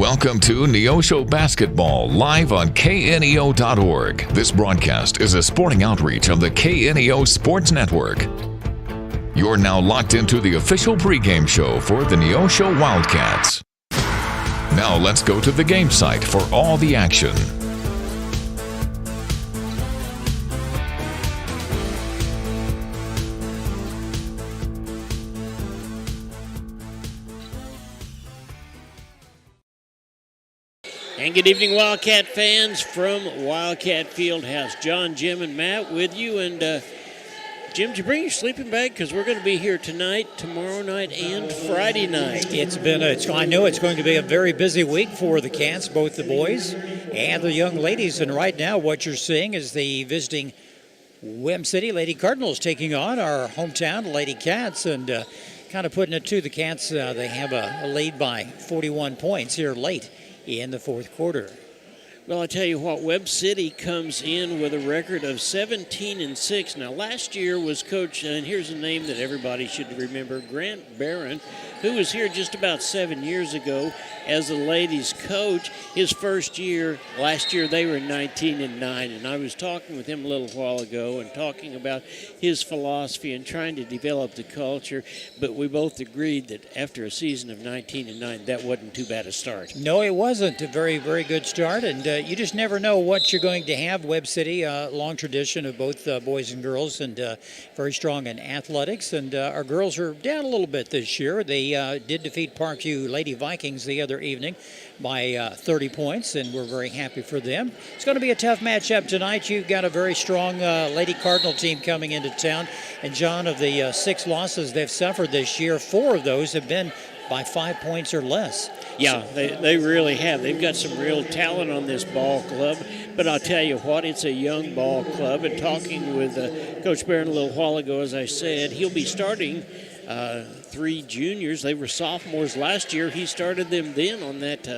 Welcome to Neosho Basketball, live on KNEO.org. This broadcast is a sporting outreach of the KNEO Sports Network. You're now locked into the official pregame show for the Neosho Wildcats. Now let's go to the game site for all the action. And good evening, Wildcat fans from Wildcat Fieldhouse. John, Jim, and Matt with you. And Jim, did you bring your sleeping bag? Because we're going to be here tonight, tomorrow night, and Friday night. I know it's going to be a very busy week for the Cats, both the boys and the young ladies. And right now, what you're seeing is the visiting Webb City Lady Cardinals taking on our hometown Lady Cats, and kind of putting it to the Cats. They have a lead by 41 points here late in the fourth quarter. Well, I tell you what, Webb City comes in with a record of 17-6. Now, last year was Coach, and here's a name that everybody should remember, Grant Barron, who was here just about 7 years ago as the ladies' coach. His first year, last year, they were 19-9, and I was talking with him a little while ago and talking about his philosophy and trying to develop the culture, but we both agreed that after a season of 19-9, that wasn't too bad a start. No, it wasn't a very, very good start, and you just never know what you're going to have. Webb City, long tradition of both boys and girls, and very strong in athletics. And our girls are down a little bit this year. They did defeat Parkview Lady Vikings the other evening by 30 points, and we're very happy for them. It's going to be a tough matchup tonight. You've got a very strong Lady Cardinal team coming into town. And, John, of the 6 losses they've suffered this year, 4 of those have been by 5 points or less. Yeah, they really have. They've got some real talent on this ball club. But I'll tell you what, it's a young ball club. And talking with Coach Barron a little while ago, as I said, he'll be starting 3 juniors. They were sophomores last year. He started them then on that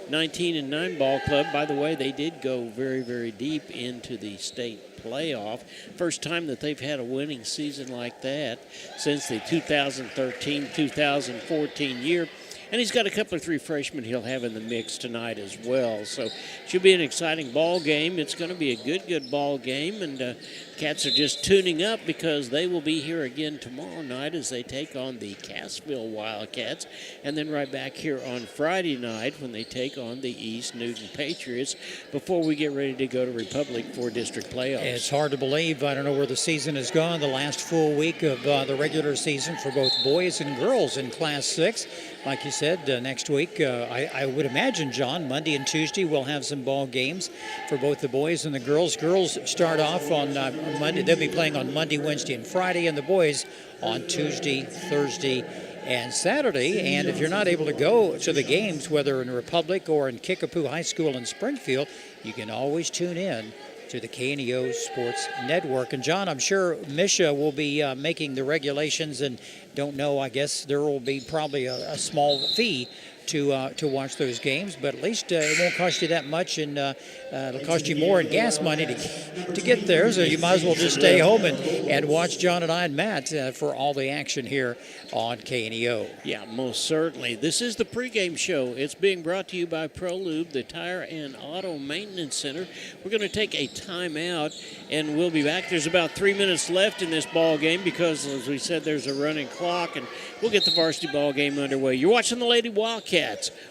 19-9 ball club. By the way, they did go very, very deep into the state playoff. First time that they've had a winning season like that since the 2013-2014 year. And he's got a couple of 3 freshmen he'll have in the mix tonight as well. So it should be an exciting ball game. It's going to be a good ball game. And Cats are just tuning up because they will be here again tomorrow night as they take on the Cassville Wildcats. And then right back here on Friday night when they take on the East Newton Patriots before we get ready to go to Republic for district playoffs. It's hard to believe. I don't know where the season has gone. The last full week of the regular season for both boys and girls in Class 6. Like you said, next week, I would imagine, John, Monday and Tuesday we'll have some ball games for both the boys and the girls. Girls start off on Monday. They'll be playing on Monday, Wednesday, and Friday, and the boys on Tuesday, Thursday, and Saturday. And if you're not able to go to the games, whether in Republic or in Kickapoo High School in Springfield, you can always tune in to the KNEO Sports Network. And, John, I'm sure Misha will be making the regulations, and don't know, I guess there will be probably a small fee to watch those games, but at least it won't cost you that much, and it'll cost you more in gas money to get there, so you might as well just stay home and watch John and I and Matt for all the action here on KNEO. Yeah, most certainly. This is the pregame show. It's being brought to you by ProLube, the Tire and Auto Maintenance Center. We're going to take a timeout, and we'll be back. There's about 3 minutes left in this ball game because, as we said, there's a running clock, and we'll get the varsity ball game underway. You're watching the Lady Wildcats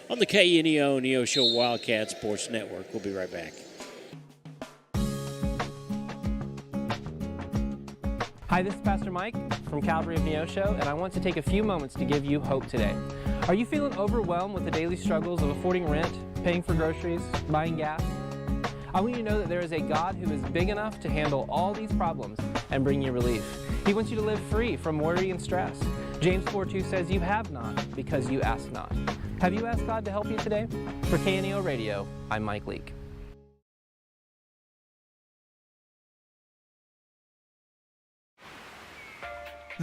on the KNEO Neosho Wildcat Sports Network. We'll be right back. Hi, this is Pastor Mike from Calvary of Neosho, and I want to take a few moments to give you hope today. Are you feeling overwhelmed with the daily struggles of affording rent, paying for groceries, buying gas? I want you to know that there is a God who is big enough to handle all these problems and bring you relief. He wants you to live free from worry and stress. James 4:2 says, "You have not because you ask not." Have you asked God to help you today? For KNEO Radio, I'm Mike Leake.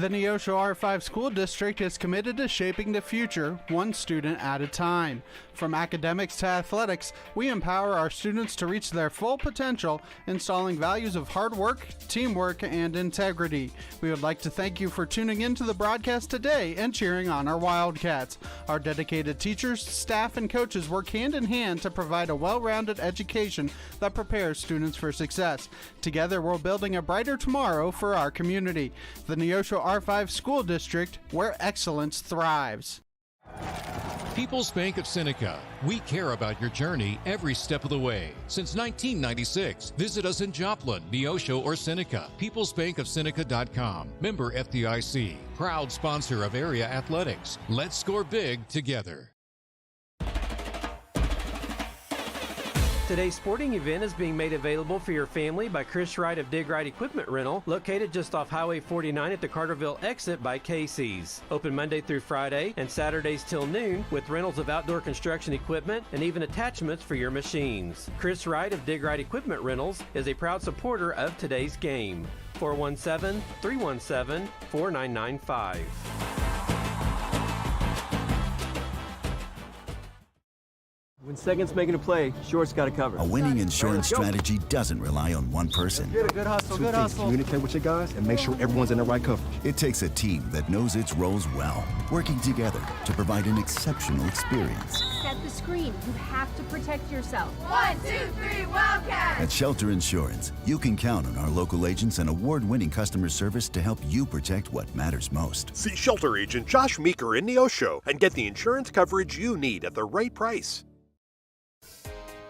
The Neosho R5 School District is committed to shaping the future, one student at a time. From academics to athletics, we empower our students to reach their full potential, installing values of hard work, teamwork, and integrity. We would like to thank you for tuning in to the broadcast today and cheering on our Wildcats. Our dedicated teachers, staff, and coaches work hand in hand to provide a well-rounded education that prepares students for success. Together, we're building a brighter tomorrow for our community. The Neosho R5 School District, where excellence thrives. People's Bank of Seneca. We care about your journey every step of the way. Since 1996, visit us in Joplin, Neosho, or Seneca. PeoplesBankOfSeneca.com. Member FDIC. Proud sponsor of area athletics. Let's score big together. Today's sporting event is being made available for your family by Chris Wright of Dig Right Equipment Rental, located just off Highway 49 at the Carterville exit by Casey's. Open Monday through Friday and Saturdays till noon with rentals of outdoor construction equipment and even attachments for your machines. Chris Wright of Dig Right Equipment Rentals is a proud supporter of today's game. 417-317-4995. When second's making a play, short's got to cover. A winning insurance strategy doesn't rely on one person. Good hustle, good hustle. Communicate with your guys and make sure everyone's in the right coverage. It takes a team that knows its roles well, working together to provide an exceptional experience. Set the screen. You have to protect yourself. 1, 2, 3, Wildcats! At Shelter Insurance, you can count on our local agents and award-winning customer service to help you protect what matters most. See Shelter Agent Josh Meeker in Neosho and get the insurance coverage you need at the right price.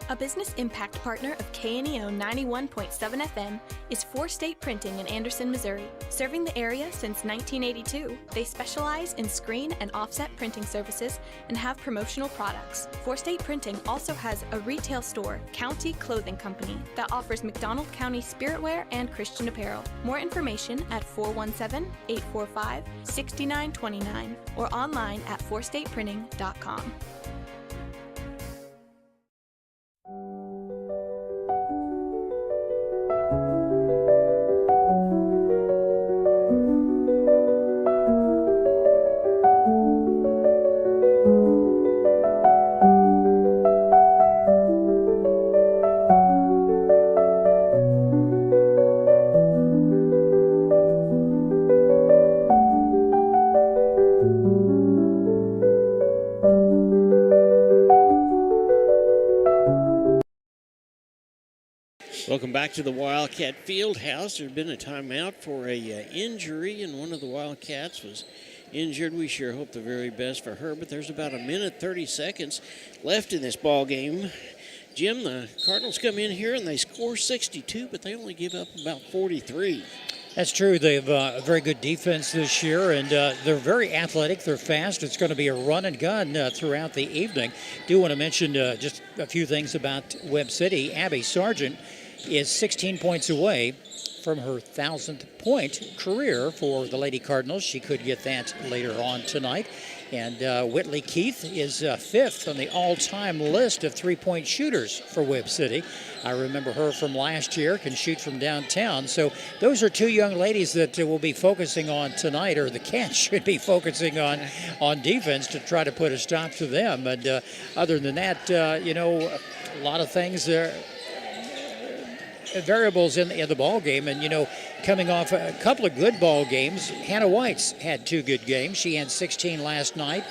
A business impact partner of KNEO 91.7 FM is 4 State Printing in Anderson, Missouri. Serving the area since 1982, they specialize in screen and offset printing services and have promotional products. 4 State Printing also has a retail store, County Clothing Company, that offers McDonald County spiritwear and Christian apparel. More information at 417-845-6929 or online at 4stateprinting.com. Welcome back to the Wildcat Fieldhouse. There's been a timeout for a injury, and one of the Wildcats was injured. We sure hope the very best for her, but there's about 1:30 seconds left in this ball game. Jim, the Cardinals come in here and they score 62, but they only give up about 43. That's true. They have a very good defense this year, and they're very athletic. They're fast. It's going to be a run and gun throughout the evening. Do want to mention just a few things about Webb City. Abby Sargent is 16 points away from her 1,000th point career for the Lady Cardinals. She could get that later on tonight. And Whitley Keith is 5th on the all-time list of three-point shooters for Webb City. I remember her from last year, can shoot from downtown. So those are two young ladies that we'll be focusing on tonight, or the Cats should be focusing on defense to try to put a stop to them. And other than that, a lot of things there. Variables in the ball game, and coming off a couple of good ball games, Hannah White's had 2 good games. She had 16 last week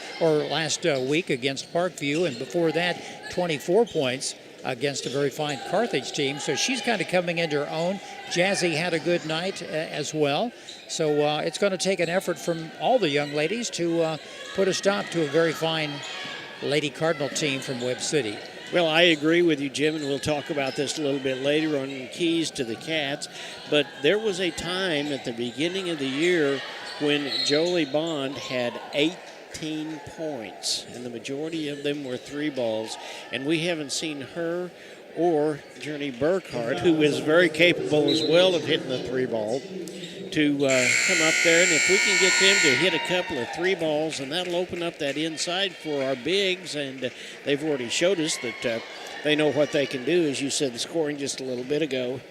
against Parkview, and before that 24 points against a very fine Carthage team. So she's kind of coming into her own. Jazzy had a good night as well. So it's going to take an effort from all the young ladies to put a stop to a very fine Lady Cardinal team from Webb City. Well, I agree with you, Jim, and we'll talk about this a little bit later on keys to the Cats. But there was a time at the beginning of the year when Jolie Bond had 18 points, and the majority of them were 3 balls. And we haven't seen her or Journey Burkhart, who is very capable as well of hitting the 3 ball, to come up there. And if we can get them to hit a couple of 3 balls, and that'll open up that inside for our bigs. And they've already showed us that they know what they can do, as you said, the scoring just a little bit ago.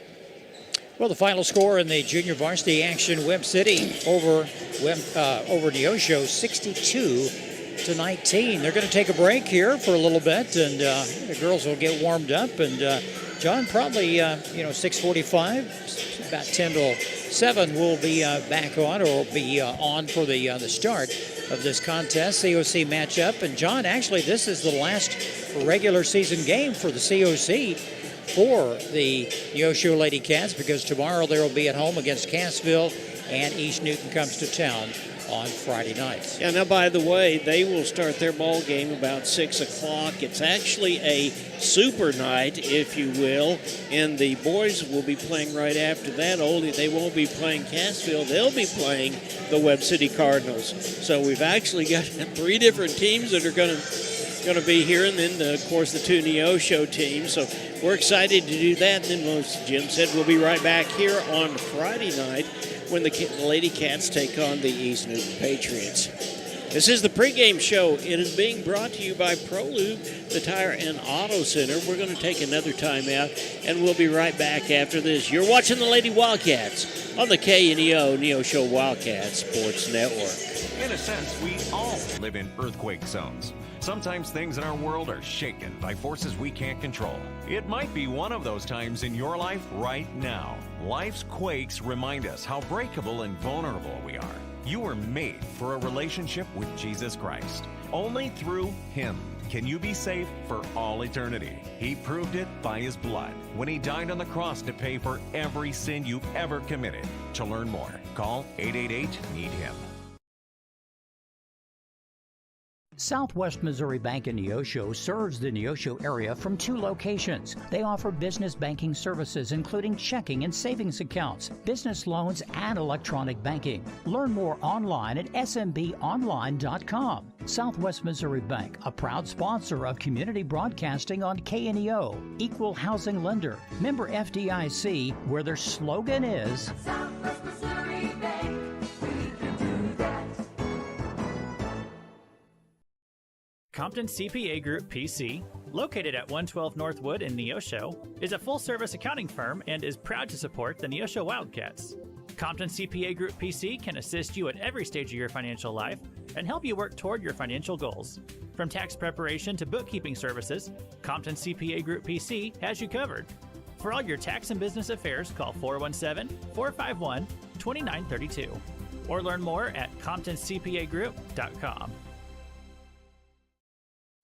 Well, the final score in the junior varsity action, Webb City over Neosho, 62-19. They're going to take a break here for a little bit, and the girls will get warmed up. And John, probably 6:45, about 10 till 7, we'll be back on, or be on for the start of this contest, COC matchup. And John, actually, this is the last regular season game for the COC for the Neosho Lady Cats, because tomorrow they will be at home against Cassville, and East Newton comes to town on Friday night. Yeah, now, by the way, they will start their ball game about 6 o'clock. It's actually a super night, if you will, and the boys will be playing right after that. Only they won't be playing Cassville. They'll be playing the Webb City Cardinals. So we've actually got 3 different teams that are going to be here, and then, of course, the 2 Neosho teams. So we're excited to do that. And then, as Jim said, we'll be right back here on Friday night when the Lady Cats take on the East Newton Patriots. This is the pregame show. It is being brought to you by ProLube, the Tire and Auto Center. We're going to take another time out, and we'll be right back after this. You're watching the Lady Wildcats on the KNEO Neosho Wildcats Sports Network. In a sense, we all live in earthquake zones. Sometimes things in our world are shaken by forces we can't control. It might be one of those times in your life right now. Life's quakes remind us how breakable and vulnerable we are. You were made for a relationship with Jesus Christ. Only through Him can you be safe for all eternity. He proved it by His blood when He died on the cross to pay for every sin you've ever committed. To learn more, call 888-NEED-HIM. Southwest Missouri Bank in Neosho serves the Neosho area from 2 locations. They offer business banking services, including checking and savings accounts, business loans, and electronic banking. Learn more online at smbonline.com. Southwest Missouri Bank, a proud sponsor of community broadcasting on KNEO, equal housing lender, member FDIC, where their slogan is Southwest Missouri Bank. Compton CPA Group PC, located at 112 Northwood in Neosho, is a full-service accounting firm and is proud to support the Neosho Wildcats. Compton CPA Group PC can assist you at every stage of your financial life and help you work toward your financial goals. From tax preparation to bookkeeping services, Compton CPA Group PC has you covered. For all your tax and business affairs, call 417-451-2932 or learn more at ComptonCPAGroup.com.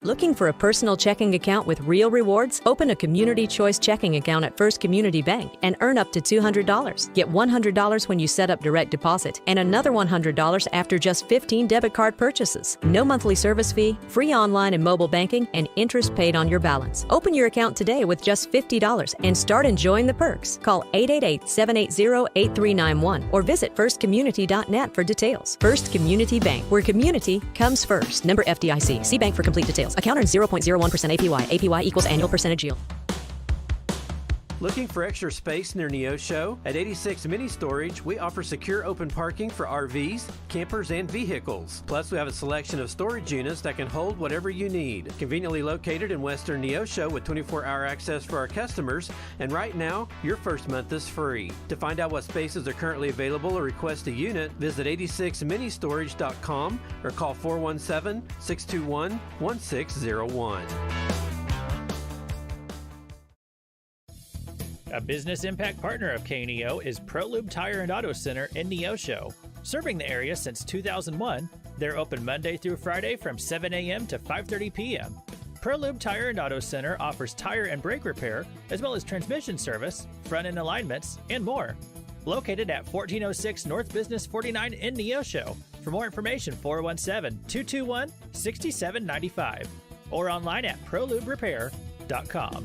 Looking for a personal checking account with real rewards? Open a Community Choice checking account at First Community Bank and earn up to $200. Get $100 when you set up direct deposit and another $100 after just 15 debit card purchases. No monthly service fee, free online and mobile banking, and interest paid on your balance. Open your account today with just $50 and start enjoying the perks. Call 888-780-8391 or visit firstcommunity.net for details. First Community Bank, where community comes first. Member FDIC. See bank for complete details. Account earns 0.01% APY. APY equals annual percentage yield. Looking for extra space near Neosho? At 86 Mini Storage, we offer secure open parking for RVs, campers, and vehicles. Plus, we have a selection of storage units that can hold whatever you need. Conveniently located in western Neosho with 24-hour access for our customers, and right now, your first month is free. To find out what spaces are currently available or request a unit, visit 86ministorage.com or call 417-621-1601. A business impact partner of KNEO is ProLube Tire and Auto Center in Neosho. Serving the area since 2001, they're open Monday through Friday from 7 a.m. to 5:30 p.m. ProLube Tire and Auto Center offers tire and brake repair, as well as transmission service, front-end alignments, and more. Located at 1406 North Business 49 in Neosho. For more information, 417-221-6795 or online at proluberepair.com.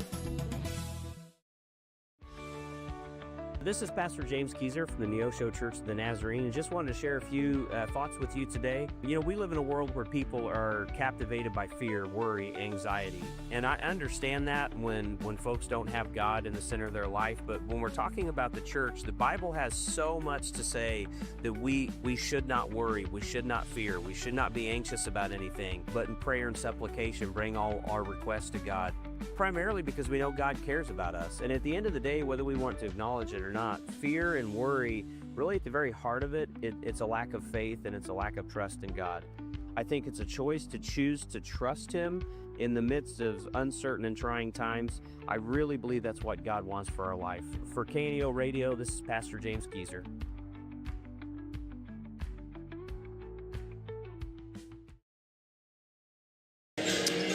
This is Pastor James Keyser from the Neosho Church of the Nazarene, and just wanted to share a few thoughts with you today. You know, we live in a world where people are captivated by fear, worry, anxiety, and I understand that when folks don't have God in the center of their life, but when we're talking about the church, the Bible has so much to say that we should not worry, we should not fear, we should not be anxious about anything, but in prayer and supplication, bring all our requests to God, primarily because we know God cares about us, and at the end of the day, whether we want to acknowledge it or not, not. Fear and worry, really at the very heart of it, it's a lack of faith and it's a lack of trust in God. I think it's a choice to choose to trust Him in the midst of uncertain and trying times. I really believe that's what God wants for our life. For KNEO Radio, this is Pastor James Keyser.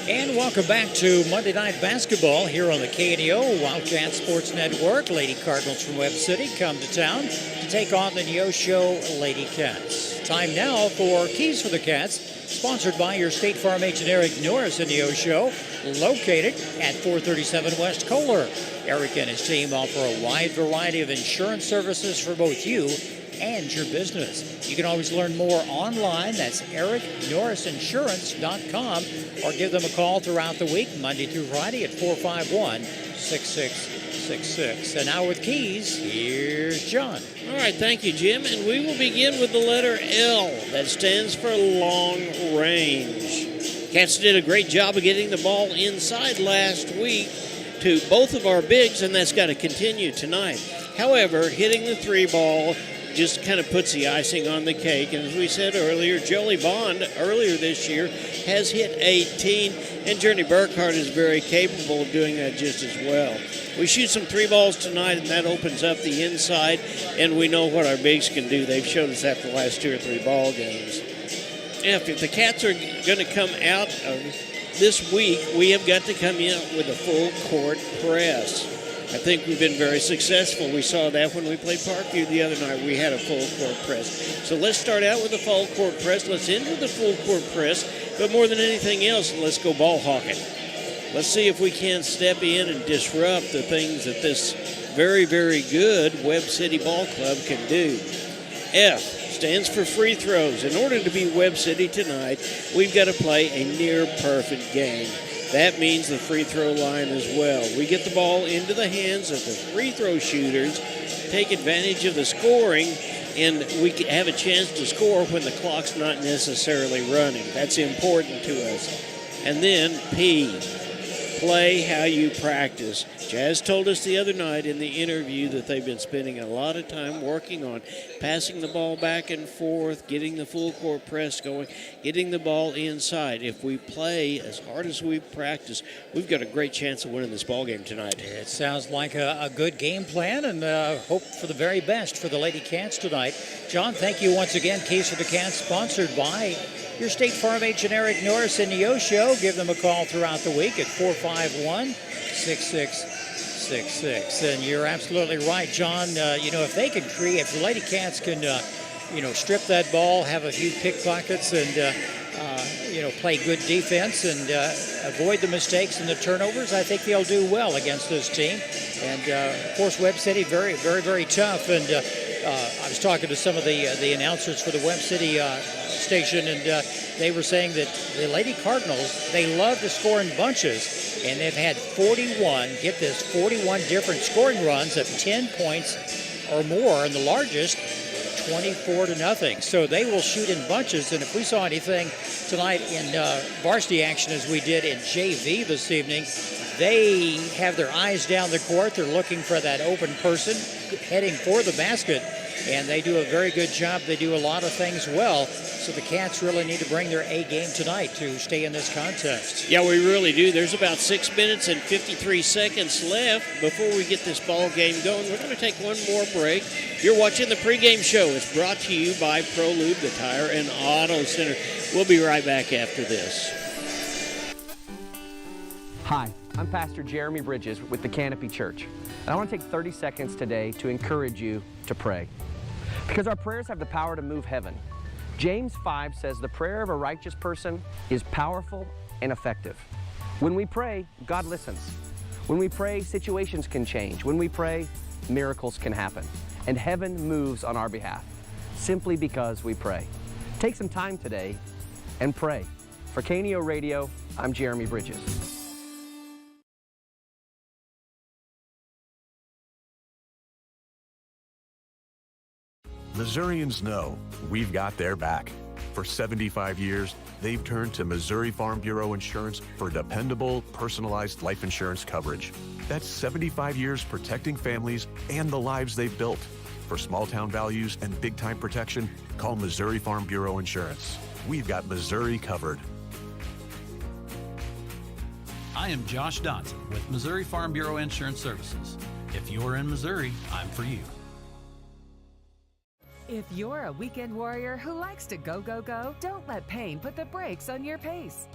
And welcome back to Monday Night Basketball here on the KNEO Wildcat Sports Network. Lady Cardinals from Webb City come to town to take on the Neosho Lady Cats. Time now for Keys for the Cats, sponsored by your State Farm agent Eric Norris in Neosho, located at 437 West Kohler. Eric and his team offer a wide variety of insurance services for both you and your business. You can always learn more online. That's ericnorrisinsurance.com, or give them a call throughout the week, Monday through Friday at 451-6666. And now with Keys, here's John. All right, thank you, Jim. And we will begin with the letter L. That stands for long range. Cats did a great job of getting the ball inside last week to both of our bigs, and that's got to continue tonight. However, hitting the three ball just kind of puts the icing on the cake. And as we said earlier, Jolie Bond earlier this year has hit 18, and Journey Burkhart is very capable of doing that just as well. We shoot some three balls tonight, and that opens up the inside, and we know what our bigs can do. They've showed us that the last 2 or 3 ball games. If the Cats are going to come out of this week, we have got to come in with a full court press. I think we've been very successful. We saw that when we played Parkview the other night. We had a full court press. So let's start out with a full court press. Let's end with a full court press. But more than anything else, let's go ball hawking. Let's see if we can step in and disrupt the things that this very, very good Webb City Ball Club can do. F stands for free throws. In order to beat Webb City tonight, we've got to play a near-perfect game. That means the free throw line as well. We get the ball into the hands of the free throw shooters, take advantage of the scoring, and we have a chance to score when the clock's not necessarily running. That's important to us. And then P, play how you practice. Jazz told us the other night in the interview that they've been spending a lot of time working on passing the ball back and forth, getting the full court press going, getting the ball inside. If we play as hard as we practice, we've got a great chance of winning this ball game tonight. It sounds like a good game plan, and hope for the very best for the Lady Cats tonight. John, thank you once again. Keys for the Cats, sponsored by your State Farm agent Eric Norris in Neosho. Give them a call throughout the week at 451-6666. And you're absolutely right, John. If they can create, if the Lady Cats can, strip that ball, have a few pickpockets, and play good defense and avoid the mistakes and the turnovers, I think they'll do well against this team. And of course, Webb City very, very, very tough. And I was talking to some of the announcers for the Webb City station, and they were saying that the Lady Cardinals, they love to score in bunches, and they've had 41 different scoring runs of 10 points or more, and the largest 24-0. So they will shoot in bunches, and if we saw anything tonight in varsity action as we did in JV this evening, they have their eyes down the court. They're looking for that open person heading for the basket, and they do a very good job. They do a lot of things well. So the Cats really need to bring their A game tonight to stay in this contest. Yeah, we really do. There's about 6 minutes and 53 seconds left before we get this ball game going. We're going to take one more break. You're watching the pregame show. It's brought to you by ProLube, the Tire and Auto Center. We'll be right back after this. Hi, I'm Pastor Jeremy Bridges with the Canopy Church. And I want to take 30 seconds today to encourage you to pray. Because our prayers have the power to move heaven. James 5 says the prayer of a righteous person is powerful and effective. When we pray, God listens. When we pray, situations can change. When we pray, miracles can happen. And heaven moves on our behalf, simply because we pray. Take some time today and pray. For KNEO Radio, I'm Jeremy Bridges. Missourians know we've got their back. For 75 years, they've turned to Missouri Farm Bureau Insurance for dependable, personalized life insurance coverage. That's 75 years protecting families and the lives they've built. For small-town values and big-time protection, call Missouri Farm Bureau Insurance. We've got Missouri covered. I am Josh Dotson with Missouri Farm Bureau Insurance Services. If you're in Missouri, I'm for you. If you're a weekend warrior who likes to go, go, go, don't let pain put the brakes on your pace.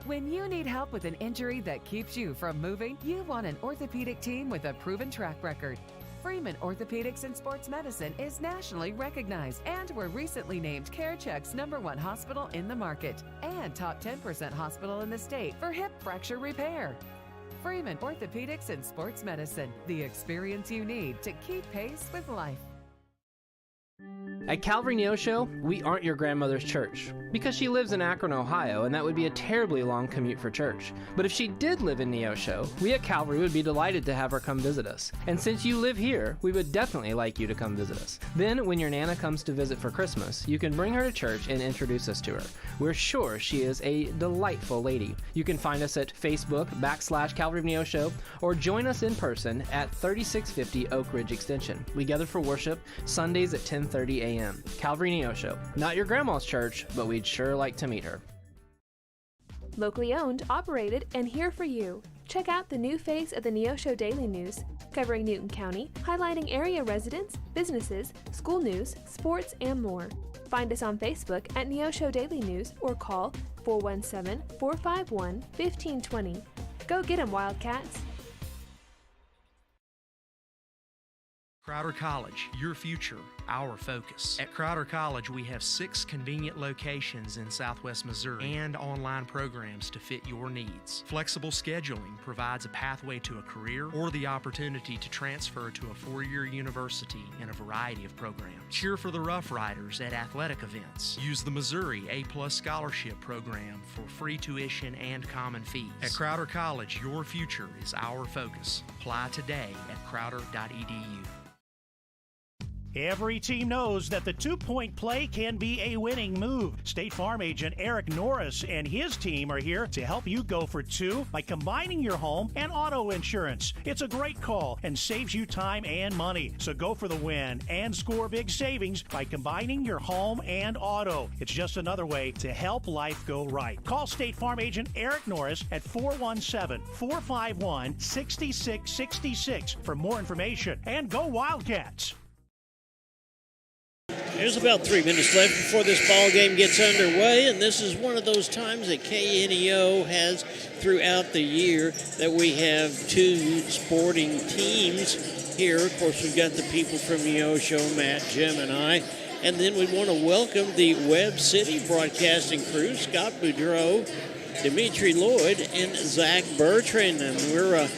When you need help with an injury that keeps you from moving, you want an orthopedic team with a proven track record. Freeman Orthopedics and Sports Medicine is nationally recognized, and were recently named CareCheck's #1 hospital in the market and top 10% hospital in the state for hip fracture repair. Freeman Orthopedics and Sports Medicine, the experience you need to keep pace with life. At Calvary Neosho, we aren't your grandmother's church, because she lives in Akron, Ohio, and that would be a terribly long commute for church. But if she did live in Neosho, we at Calvary would be delighted to have her come visit us. And since you live here, we would definitely like you to come visit us. Then, when your Nana comes to visit for Christmas, you can bring her to church and introduce us to her. We're sure she is a delightful lady. You can find us at Facebook /Calvary of Neosho, or join us in person at 3650 Oak Ridge Extension. We gather for worship Sundays at 10:30 a.m. Calvary Neosho. Not your grandma's church, but we'd sure like to meet her. Locally owned, operated, and here for you. Check out the new face of the Neosho Daily News, covering Newton County, highlighting area residents, businesses, school news, sports, and more. Find us on Facebook at Neosho Daily News or call 417-451-1520. Go get 'em, Wildcats! Crowder College, your future, our focus. At Crowder College, we have 6 convenient locations in Southwest Missouri and online programs to fit your needs. Flexible scheduling provides a pathway to a career or the opportunity to transfer to a 4-year university in a variety of programs. Cheer for the Rough Riders at athletic events. Use the Missouri A+ Scholarship Program for free tuition and common fees. At Crowder College, your future is our focus. Apply today at crowder.edu. Every team knows that the two-point play can be a winning move. State Farm agent Eric Norris and his team are here to help you go for 2 by combining your home and auto insurance. It's a great call and saves you time and money. So go for the win and score big savings by combining your home and auto. It's just another way to help life go right. Call State Farm agent Eric Norris at 417-451-6666 for more information. And go Wildcats! There's about 3 minutes left before this ball game gets underway, and this is one of those times that KNEO has throughout the year that we have 2 sporting teams here. Of course, we've got the people from Neosho, Matt, Jim, and I. And then we want to welcome the Webb City broadcasting crew, Scott Boudreau, Dimitri Lloyd, and Zach Bertrand. And we're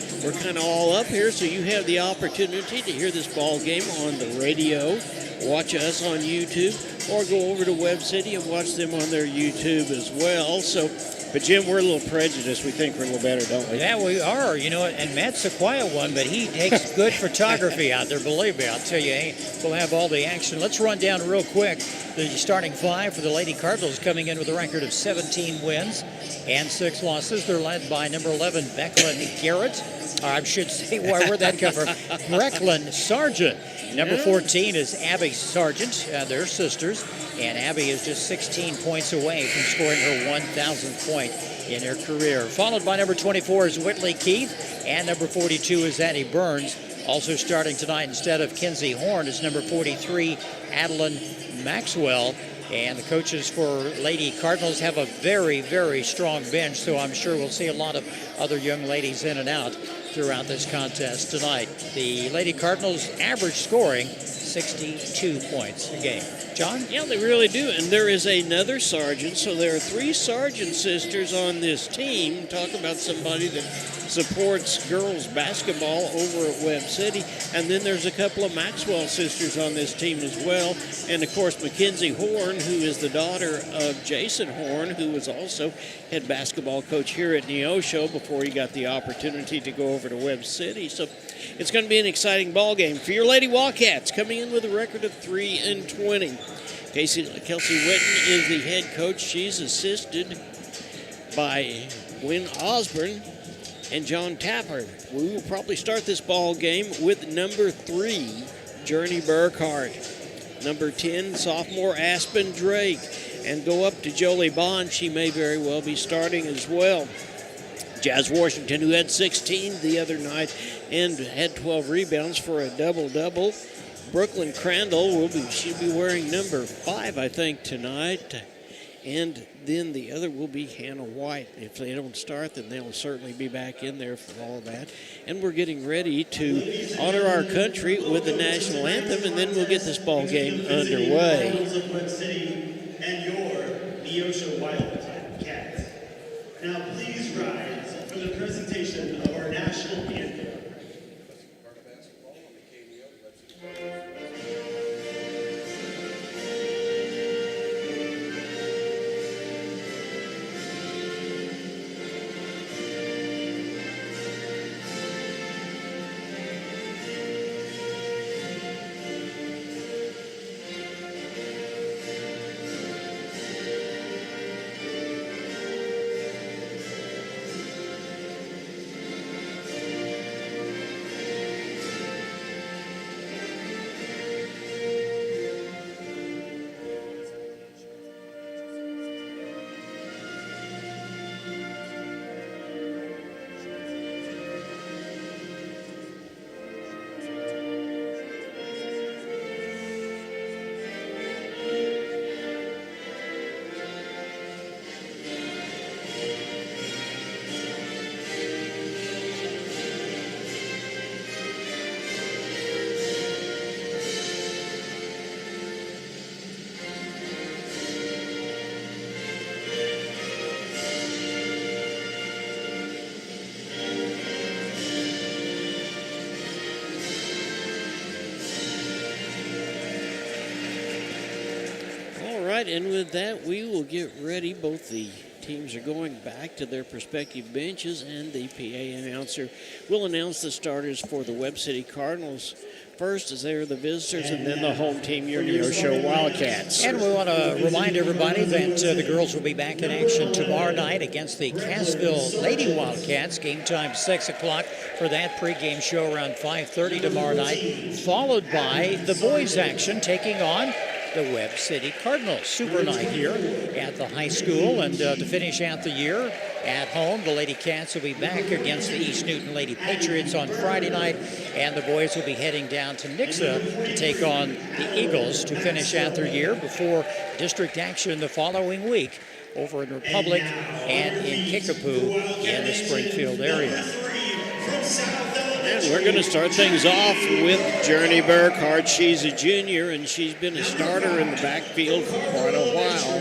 kind of all up here, so you have the opportunity to hear this ball game on the radio, watch us on YouTube, or go over to Webb City and watch them on their YouTube as well. So, but Jim, we're a little prejudiced. We think we're a little better, don't we? Yeah, we are. You know, and Matt's a quiet one, but he takes good photography out there. Believe me, I'll tell you, hey, we'll have all the action. Let's run down real quick the starting 5 for the Lady Cardinals, coming in with a record of 17 wins and 6 losses. They're led by number 11, Becklin Garrett. Or I should say, where'd that come from? Brecklin Sargent. Number 14 is Abby Sargent. They're sisters. And Abby is just 16 points away from scoring her 1,000th point in her career. Followed by number 24 is Whitley Keith. And number 42 is Addie Burns. Also starting tonight instead of Kinsey Horn is number 43, Adeline Maxwell. And the coaches for Lady Cardinals have a very, very strong bench, so I'm sure we'll see a lot of other young ladies in and out throughout this contest tonight. The Lady Cardinals average scoring 62 points a game. John? Yeah, they really do. And there is another sergeant, so there are 3 sergeant sisters on this team. Talk about somebody that supports girls basketball over at Webb City. And then there's a couple of Maxwell sisters on this team as well. And, of course, Mackenzie Horn, who is the daughter of Jason Horn, who was also head basketball coach here at Neosho before he got the opportunity to go over over to Webb City. So it's going to be an exciting ball game for your Lady Wildcats, coming in with a record of 3-20. Kelsey Witten is the head coach. She's assisted by Wynn Osborne and John Tapper. We will probably start this ball game with number 3, Journey Burkhart. Number 10, sophomore Aspen Drake. And go up to Jolie Bond. She may very well be starting as well. Jazz Washington, who had 16 the other night and had 12 rebounds for a double-double. Brooklyn Crandall, she'll be wearing number 5, I think, tonight. And then the other will be Hannah White. If they don't start, then they'll certainly be back in there for all of that. And we're getting ready to honor our country with the national anthem, and then we'll get this ball game underway. And your Neosho Wildcats. Now please rise for the presentation of our national anthem. And with that, we will get ready. Both the teams are going back to their respective benches, and the PA announcer will announce the starters for the Webb City Cardinals first, as they are the visitors, and then the home team, your Neosho Wildcats. And we want to remind everybody that the girls will be back in action tomorrow night against the Cassville Lady Wildcats. Game time 6 o'clock for that pregame show around 5:30 tomorrow night, followed by the boys' action taking on the Webb City Cardinals. Super night here at the high school, and to finish out the year at home, the Lady Cats will be back against the East Newton Lady Patriots on Friday night, and the boys will be heading down to Nixa to take on the Eagles to finish out their year before district action the following week over in Republic and in Kickapoo in the Springfield area. And we're going to start things off with Journey Burkhart. She's a junior, and she's been a starter in the backfield for quite a while.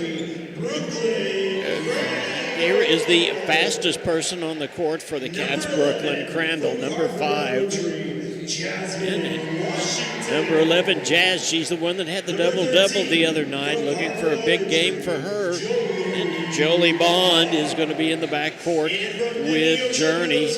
Here is the fastest person on the court for the Cats, Brooklyn Crandall, number 5. And number 11, Jazz. She's the one that had the double-double the other night, looking for a big game for her. And Jolie Bond is going to be in the backcourt with Journey.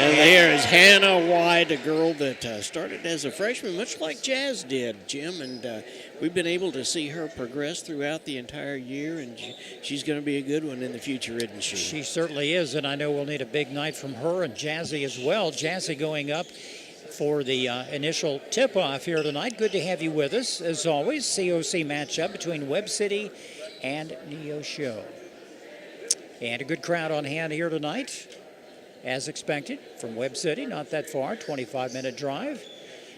And there is Hannah White, a girl that started as a freshman, much like Jazz did, Jim. And we've been able to see her progress throughout the entire year, and she's going to be a good one in the future, isn't she? She certainly is, and I know we'll need a big night from her and Jazzy as well. Jazzy going up for the initial tip-off here tonight. Good to have you with us, as always. COC matchup between Webb City and Neosho. And a good crowd on hand here tonight, as expected, from Webb City, not that far, 25-minute drive.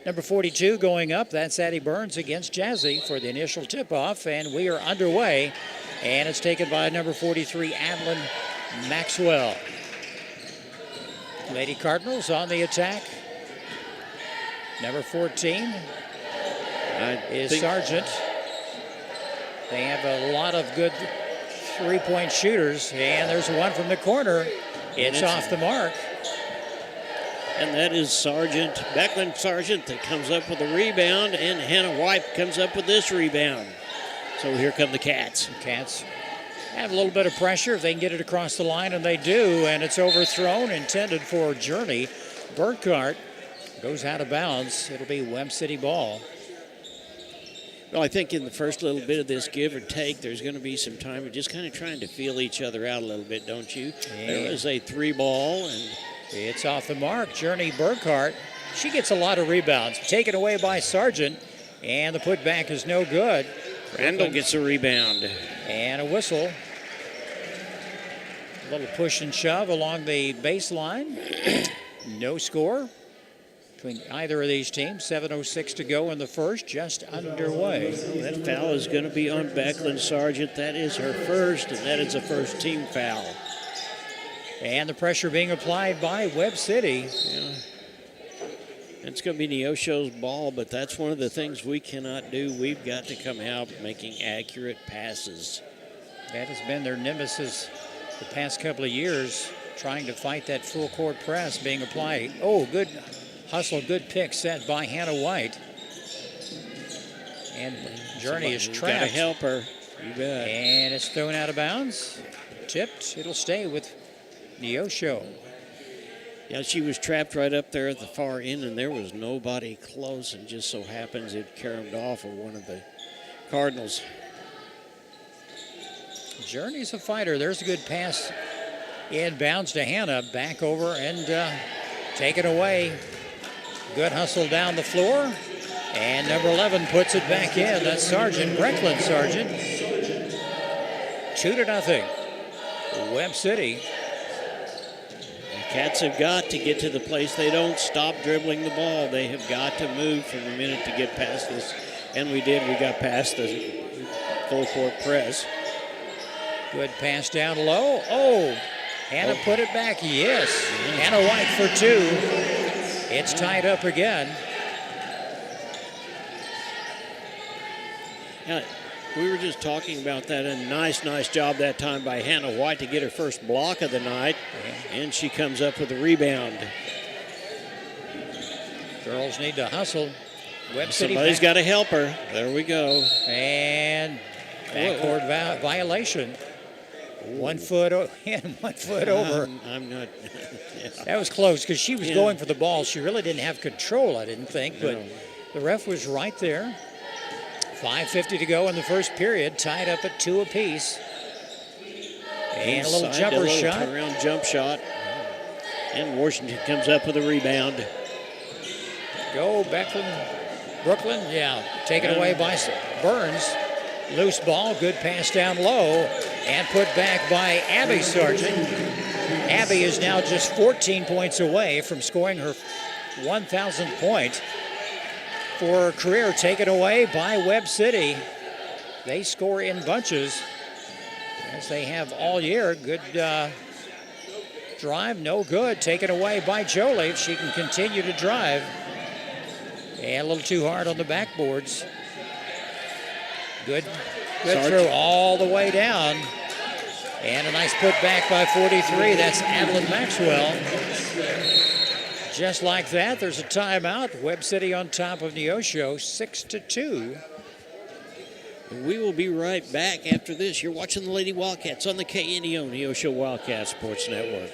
Number 42 going up, that's Addie Burns against Jazzy for the initial tip-off, and we are underway, and it's taken by number 43, Adeline Maxwell. Lady Cardinals on the attack. Number 14 is Sargent. They have a lot of good three-point shooters, and there's one from the corner. It's off the mark. And that is Sargent, Becklin Sargent, that comes up with a rebound, and Hannah White comes up with this rebound. So here come the Cats. Cats have a little bit of pressure if they can get it across the line, and they do, and it's overthrown, intended for Journey. Burkhart goes out of bounds. It'll be Webb City ball. Well, I think in the first little bit of this give or take, there's going to be some time of just kind of trying to feel each other out a little bit, don't you? Yeah. There was a 3 ball, and it's off the mark. Journey Burkhart, she gets a lot of rebounds. Taken away by Sargent, and the putback is no good. Randall gets a rebound. And a whistle. A little push and shove along the baseline. No score between either of these teams. 7:06 to go in the first, just underway. Well, that foul is going to be on Becklin Sargent. That is her first, and that is a first-team foul. And the pressure being applied by Webb City. Yeah. It's going to be Neosho's ball, but that's one of the things we cannot do. We've got to come out making accurate passes. That has been their nemesis the past couple of years, trying to fight that full court press being applied. Oh, good hustle, good pick set by Hannah White. And Journey is trapped. Got to help her. You bet. And it's thrown out of bounds. Tipped. It'll stay with Neosho. Yeah, she was trapped right up there at the far end, and there was nobody close, and just so happens it caromed off of one of the Cardinals. Journey's a fighter. There's a good pass. Inbounds to Hannah. Back over and taken away. Good hustle down the floor. And number 11 puts it back in. That's Sargent, Brecklin Sargent. 2-0. Webb City. Cats have got to get to the place. They don't stop dribbling the ball. They have got to move from the minute to get past this. And we did. We got past the full court press. Good pass down low. Oh, Hannah put it back. Yes. Hannah White for 2. It's tied up again. Now, we were just talking about that, and nice job that time by Hannah White to get her first block of the night, and she comes up with a rebound. Girls need to hustle. Webb City. Somebody's got to help her. There we go. And backcourt violation. 1 foot in, 1 foot over. I'm not. Yeah. That was close because she was going for the ball. She really didn't have control, I didn't think, but the ref was right there. 5:50 to go in the first period, tied up at 2 apiece. And a little jumper shot. Around jump shot. And Washington comes up with a rebound. Go Brooklyn, yeah. Taken away by Burns. Loose ball, good pass down low. And put back by Abby Sargent. Abby is now just 14 points away from scoring her 1,000th point. For her career, taken away by Webb City. They score in bunches, as they have all year. Good drive, no good. Taken away by Jolie. If she can continue to drive. And a little too hard on the backboards. Good throw all the way down. And a nice put back by 43. That's Adeline Maxwell. Just like that, there's a timeout. Webb City on top of Neosho, 6-2. We will be right back after this. You're watching the Lady Wildcats on the KNEO Neosho Wildcat Sports Network.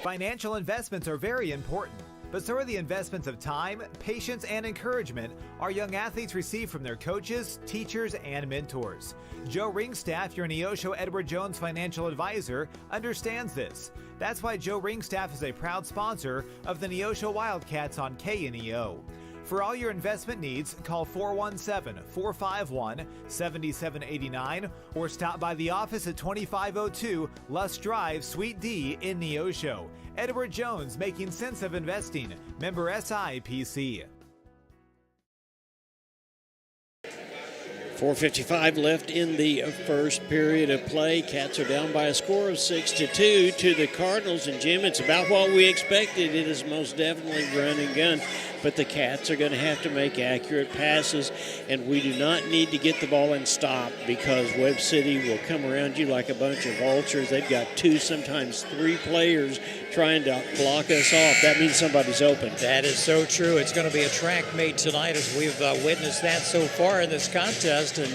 Financial investments are very important, but so are the investments of time, patience, and encouragement our young athletes receive from their coaches, teachers, and mentors. Joe Ringstaff, your Neosho Edward Jones financial advisor, understands this. That's why Joe Ringstaff is a proud sponsor of the Neosho Wildcats on KNEO. For all your investment needs, call 417-451-7789 or stop by the office at 2502 Lusk Drive, Suite D in Neosho. Edward Jones, making sense of investing. Member SIPC. 4:55 left in the first period of play. Cats are down by a score of 6-2 to the Cardinals. And Jim, it's about what we expected. It is most definitely run and gun. but the Cats are going to have to make accurate passes, and we do not need to get the ball and stop because Webb City will come around you like a bunch of vultures. They've got 2, sometimes 3 players trying to block us off. That means somebody's open. That is so true. It's going to be a track meet tonight as we've witnessed that so far in this contest. And,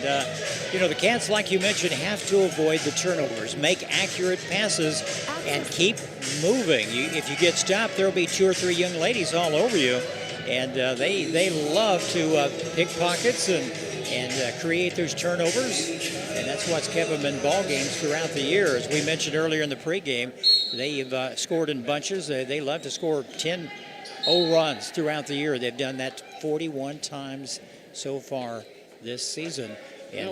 the Cats, like you mentioned, have to avoid the turnovers, make accurate passes, and keep moving. If you get stopped, there'll be 2 or 3 young ladies all over you. And they love to pick pockets and create those turnovers. And that's what's kept them in ball games throughout the year. As we mentioned earlier in the pregame, they've scored in bunches. They love to score 10-0 runs throughout the year. They've done that 41 times so far this season. And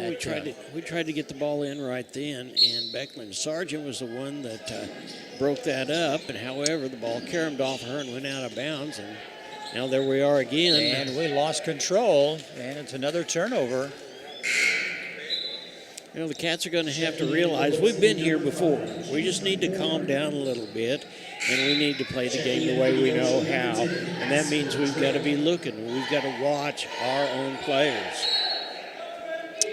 we tried to get the ball in right then, and Beckman Sargent was the one that broke that up. And however, the ball caromed off her and went out of bounds. And now there we are again. And we lost control, and it's another turnover. The Cats are going to have to realize we've been here before. We just need to calm down a little bit, and we need to play the game the way we know how. And that means we've got to be looking. We've got to watch our own players.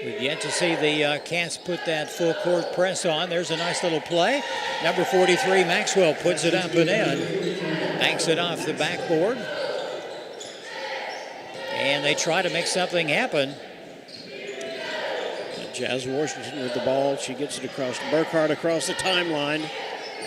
We've yet to see the Cats put that full court press on. There's a nice little play. Number 43, Maxwell, puts it up and in. Banks it off the backboard. And they try to make something happen. Jazz Washington with the ball. She gets it across to Burkhart across the timeline.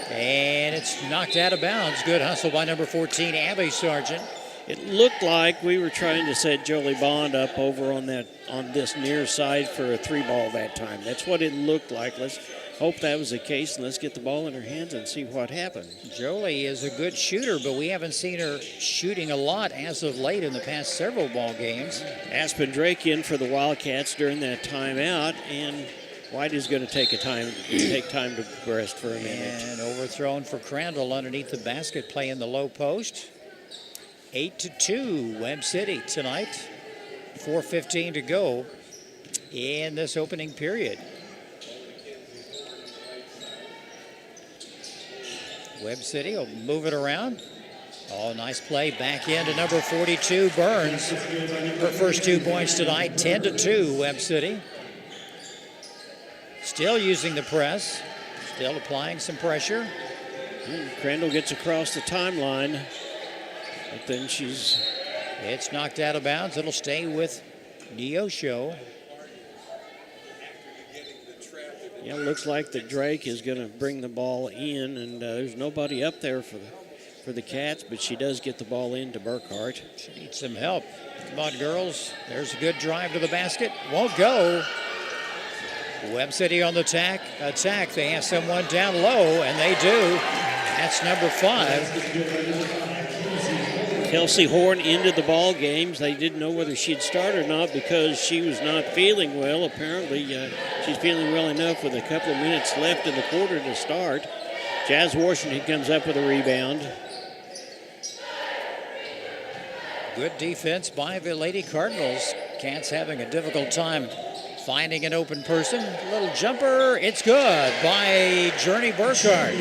And it's knocked out of bounds. Good hustle by number 14, Abby Sargent. It looked like we were trying to set Jolie Bond up over on this near side for a 3-ball that time. That's what it looked like. Let's hope that was the case, and let's get the ball in her hands and see what happens. Jolie is a good shooter, but we haven't seen her shooting a lot as of late in the past several ball games. Aspen Drake in for the Wildcats during that timeout, and White is going to take time to rest for a minute. And overthrown for Crandall underneath the basket, playing the low post. 8-2, Webb City tonight. 4:15 to go in this opening period. Webb City will move it around. Oh, nice play back into number 42, Burns. Her first 2 points tonight, 10-2, Webb City. Still using the press, still applying some pressure. Crandall gets across the timeline, but then it's knocked out of bounds. It'll stay with Neosho. Yeah, looks like that Drake is going to bring the ball in, and there's nobody up there for the Cats, but she does get the ball into Burkhart. She needs some help. Come on, girls. There's a good drive to the basket. Won't go. Webb City on the attack. They have someone down low, and they do. That's number 5. Kelsey Horn into the ball games. They didn't know whether she'd start or not because she was not feeling well. Apparently, she's feeling well enough with a couple of minutes left in the quarter to start. Jazz Washington comes up with a rebound. Good defense by the Lady Cardinals. Cats having a difficult time finding an open person. Little jumper. It's good by Journey Burkhart.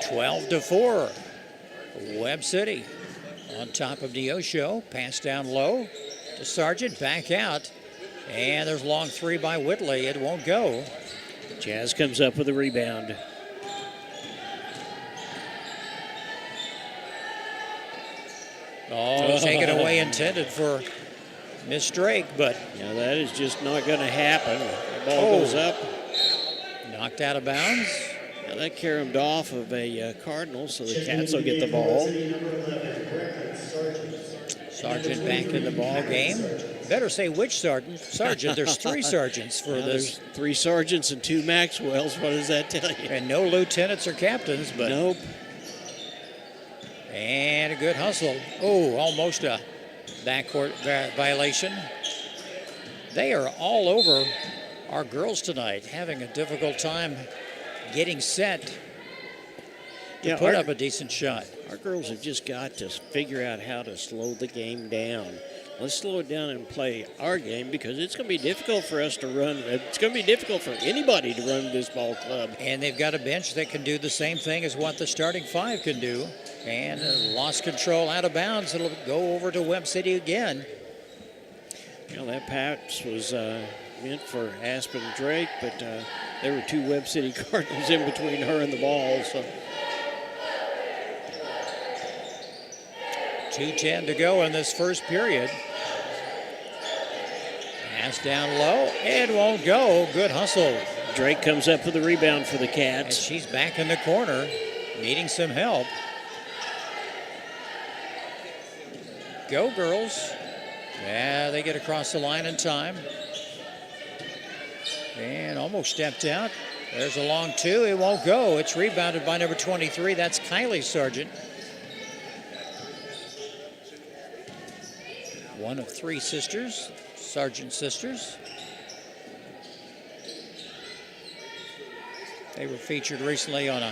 12-4. Webb City on top of Neosho. Pass down low to Sargent. Back out. And there's a long 3 by Whitley. It won't go. Jazz comes up with a rebound. Oh, taken away intended for Miss Drake, but yeah, that is just not going to happen. The ball goes up. Knocked out of bounds. Yeah, that caromed off of a Cardinal, so the Cats will get the ball. Sargent back in the ball game. Better say which sergeant. Sergeant, there's 3 sergeants for this. There's 3 sergeants and 2 Maxwells. What does that tell you? And no lieutenants or captains, but nope. And a good hustle. Oh, almost a backcourt violation. They are all over our girls tonight, having a difficult time getting set to put up a decent shot. Our girls have just got to figure out how to slow the game down. let's slow it down and play our game because it's going to be difficult for us to run. It's going to be difficult for anybody to run this ball club. And they've got a bench that can do the same thing as what the starting five can do. And lost control out of bounds. It'll go over to Webb City again. That pass was meant for Aspen Drake, but there were two Webb City Cardinals in between her and the ball. So 2:10 to go in this first period. Pass down low. It won't go. Good hustle. Drake comes up with a rebound for the Cats. And she's back in the corner, needing some help. Go, girls. Yeah, they get across the line in time. And almost stepped out. There's a long two. It won't go. It's rebounded by number 23. That's Kylie Sargent. One of three sisters, Sargent sisters. They were featured recently on a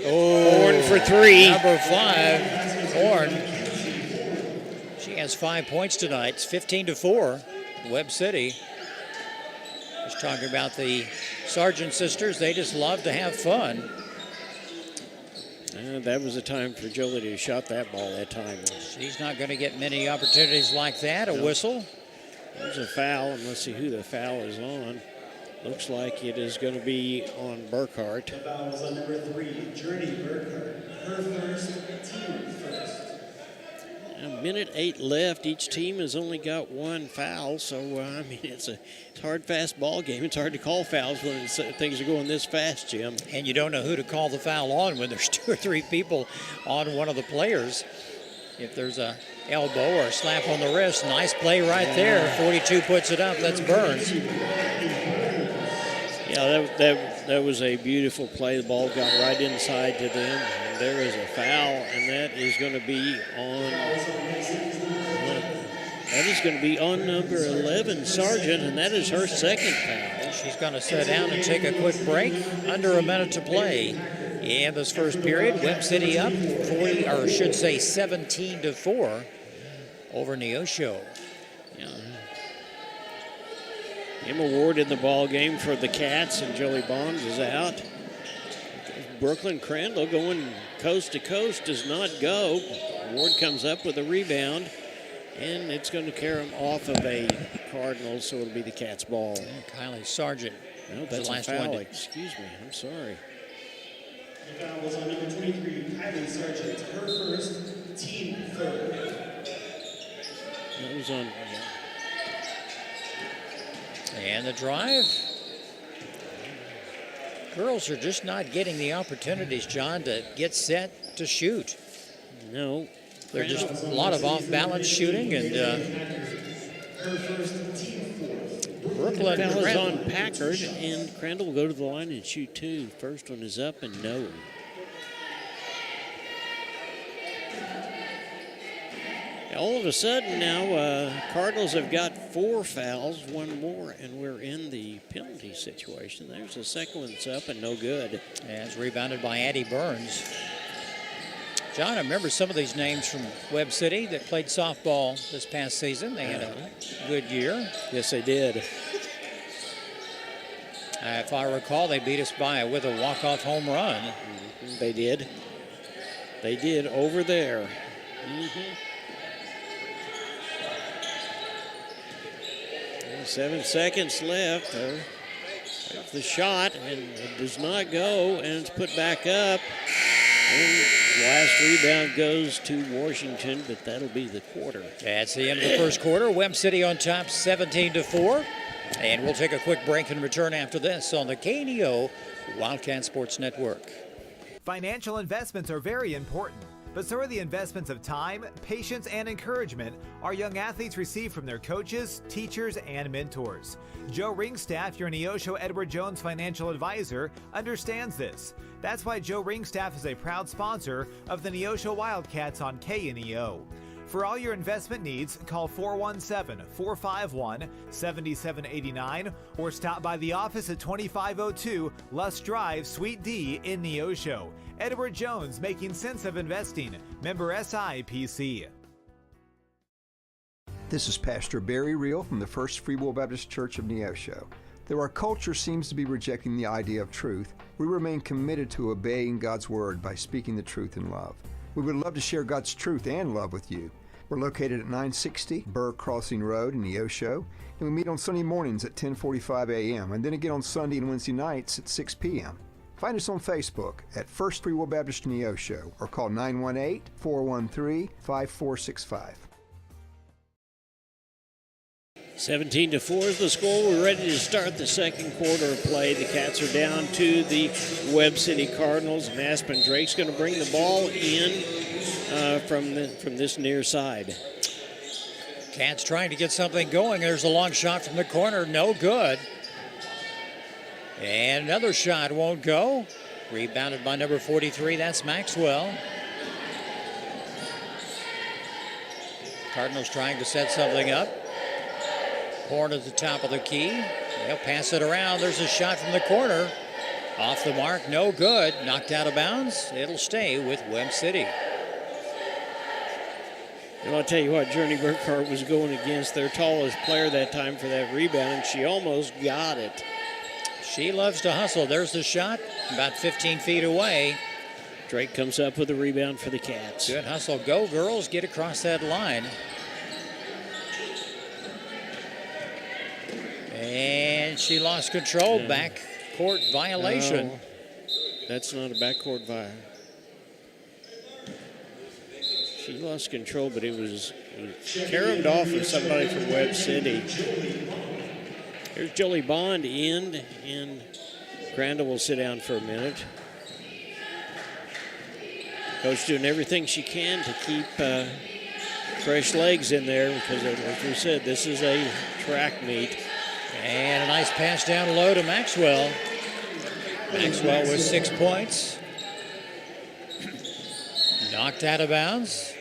Horn for three. Number 5, Horn. She has 5 points tonight. It's 15-4. Webb City. Just talking about the Sargent sisters. They just love to have fun. That was a time for Jolie to shot that ball that time. She's not going to get many opportunities like that. A whistle. There's a foul, and let's see who the foul is on. Looks like it is going to be on Burkhart. The foul is on number 3, Journey Burkhart. Her first, team first. A minute 8 left. Each team has only got one foul, so I mean it's a hard, fast ball game. It's hard to call fouls when things are going this fast, Jim. And you don't know who to call the foul on when there's 2 or 3 people on one of the players. If there's a elbow or a slap on the wrist, nice play right there. 42 puts it up. That's Burns. Yeah, that was a beautiful play. The ball got right inside to them, and there is a foul, and that is going to be on number 11, Sargent, and that is her second foul. She's going to sit down and take a quick break. Under a minute to play in this first period. Webb City up 17-4 over Neosho. Emma Ward in the ball game for the Cats, and Jolie Bonds is out. Brooklyn Crandall going coast to coast does not go. Ward comes up with a rebound, and it's going to carry him off of a Cardinal, so it'll be the Cats' ball. Kylie Sargent. No, that's the last foul. Excuse me. I'm sorry. The foul was on number 23, Kylie Sargent. Her first, team third. That was on. And the drive. Girls are just not getting the opportunities, John, to get set to shoot. No. They're just a lot of off-balance shooting, and Brooklyn is on Packard, and Crandall will go to the line and shoot 2. First one is up and no. All of a sudden now, Cardinals have got 4 fouls, 1 more, and we're in the penalty situation. There's the second one that's up and no good. And it's rebounded by Addie Burns. John, I remember some of these names from Webb City that played softball this past season. They had a good year. Yes, they did. If I recall, they beat us with a walk-off home run. Mm-hmm. They did. They did over there. Mm-hmm. 7 seconds left. There's the shot, and it does not go, and it's put back up. And the last rebound goes to Washington, but that'll be the quarter. That's the end of the first quarter. Webb City on top, 17-4. And we'll take a quick break and return after this on the KNEO Wildcat Sports Network. Financial investments are very important, but so are the investments of time, patience, and encouragement our young athletes receive from their coaches, teachers, and mentors. Joe Ringstaff, your Neosho Edward Jones financial advisor, understands this. That's why Joe Ringstaff is a proud sponsor of the Neosho Wildcats on KNEO. For all your investment needs, call 417-451-7789 or stop by the office at 2502 Lusk Drive, Suite D in Neosho. Edward Jones, making sense of investing. Member SIPC. This is Pastor Barry Reel from the First Free Will Baptist Church of Neosho. Though our culture seems to be rejecting the idea of truth, we remain committed to obeying God's Word by speaking the truth in love. We would love to share God's truth and love with you. We're located at 960 Burr Crossing Road in Neosho, and we meet on Sunday mornings at 10:45 a.m. and then again on Sunday and Wednesday nights at 6 p.m. Find us on Facebook at First Free Will Baptist Neosho or call 918-413-5465. 17-4 is the score. We're ready to start the second quarter of play. The Cats are down to the Webb City Cardinals, and Aspen Drake's going to bring the ball in from this near side. Cats trying to get something going. There's a long shot from the corner, no good. And another shot won't go. Rebounded by number 43, that's Maxwell. Cardinals trying to set something up. Horn at the top of the key. They'll pass it around. There's a shot from the corner. Off the mark, no good. Knocked out of bounds. It'll stay with Webb City. And I'll tell you what, Journey Burkhart was going against their tallest player that time for that rebound, and she almost got it. She loves to hustle. There's the shot, about 15 feet away. Drake comes up with a rebound for the Cats. Good hustle. Go, girls. Get across that line. And she lost control. Back court violation. No, that's not a backcourt violation. She lost control, but it was caromed off of somebody from Webb City. Here's Jolie Bond in, and Crandall will sit down for a minute. Coach doing everything she can to keep fresh legs in there because, as we said, this is a track meet. And a nice pass down low to Maxwell. Maxwell with 6 points. Knocked out of bounds.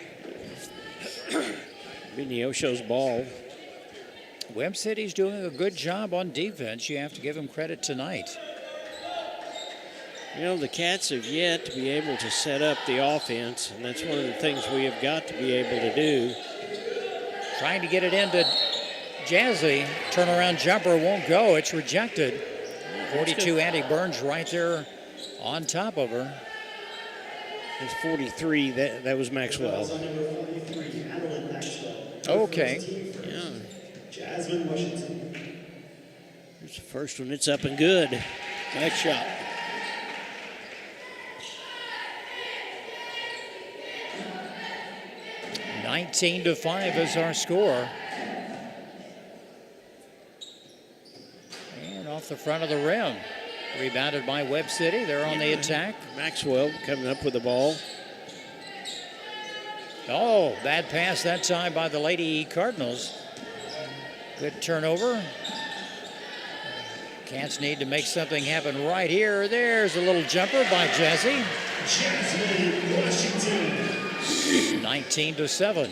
Neosho's ball. Webb City's doing a good job on defense. You have to give them credit tonight. You know, the Cats have yet to be able to set up the offense, and that's one of the things we have got to be able to do. Trying to get it into Jazzy. Turnaround jumper won't go. It's rejected. 42 Andy Burns right there on top of her. It's 43. That was Maxwell. Okay. Yeah. Jasmine Washington. Here's the first one. It's up and good. Nice shot. (19-5) is our score. And off the front of the rim. Rebounded by Webb City. They're on the attack. Maxwell coming up with the ball. Oh, bad pass that time by the Lady Cardinals. Good turnover. Cats need to make something happen right here. There's a little jumper by Jazzy. Jasmine Washington. 19-7.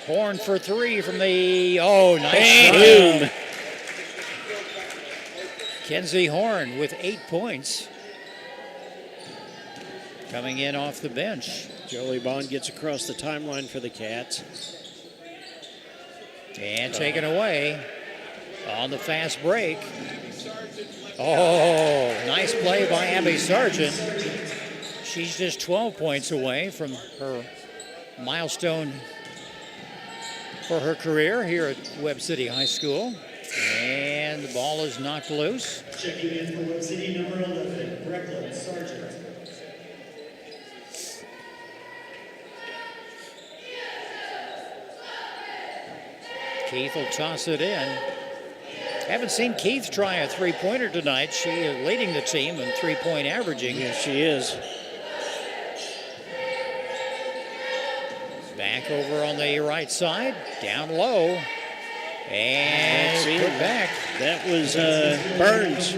Horn for three from the, nice shot. Kenzie Horn with 8 points. Coming in off the bench. Jolie Bond gets across the timeline for the Cats. And taken away on the fast break. Oh, nice play by Abby Sargent. She's just 12 points away from her milestone for her career here at Webb City High School. And the ball is knocked loose. Checking in for Webb City, number 11, Brecklin Sargent. Keith will toss it in. Haven't seen Keith try a three-pointer tonight. She is leading the team in three-point averaging. Yes, she is. Back over on the right side, down low, and put back. That was Burns.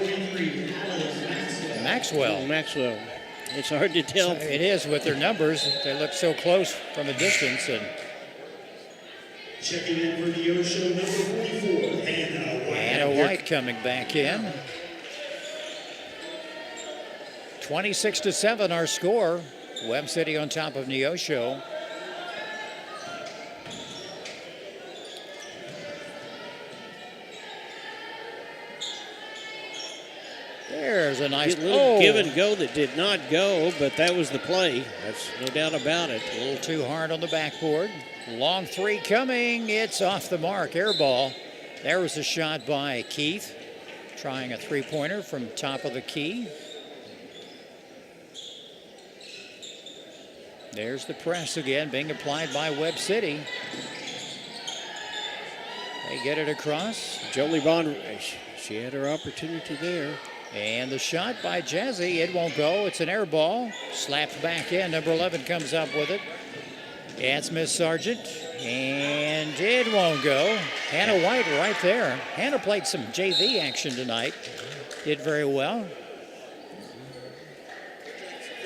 Maxwell. It's hard to tell. It is with their numbers. They look so close from a distance. And checking in for Neosho, number 44, Hannah White coming back in. 26-7 our score. Webb City on top of Neosho. There's a nice little give and go that did not go, but that was the play. That's no doubt about it. A little too hard on the backboard. Long three coming. It's off the mark. Air ball. There was a shot by Keith, trying a three-pointer from top of the key. There's the press again being applied by Webb City. They get it across. Jolie Bond, she had her opportunity there. And the shot by Jazzy, it won't go. It's an air ball. Slapped back in. Number 11 comes up with it. Yeah, it's Miss Sargent. And it won't go. Hannah White right there. Hannah played some JV action tonight. Did very well.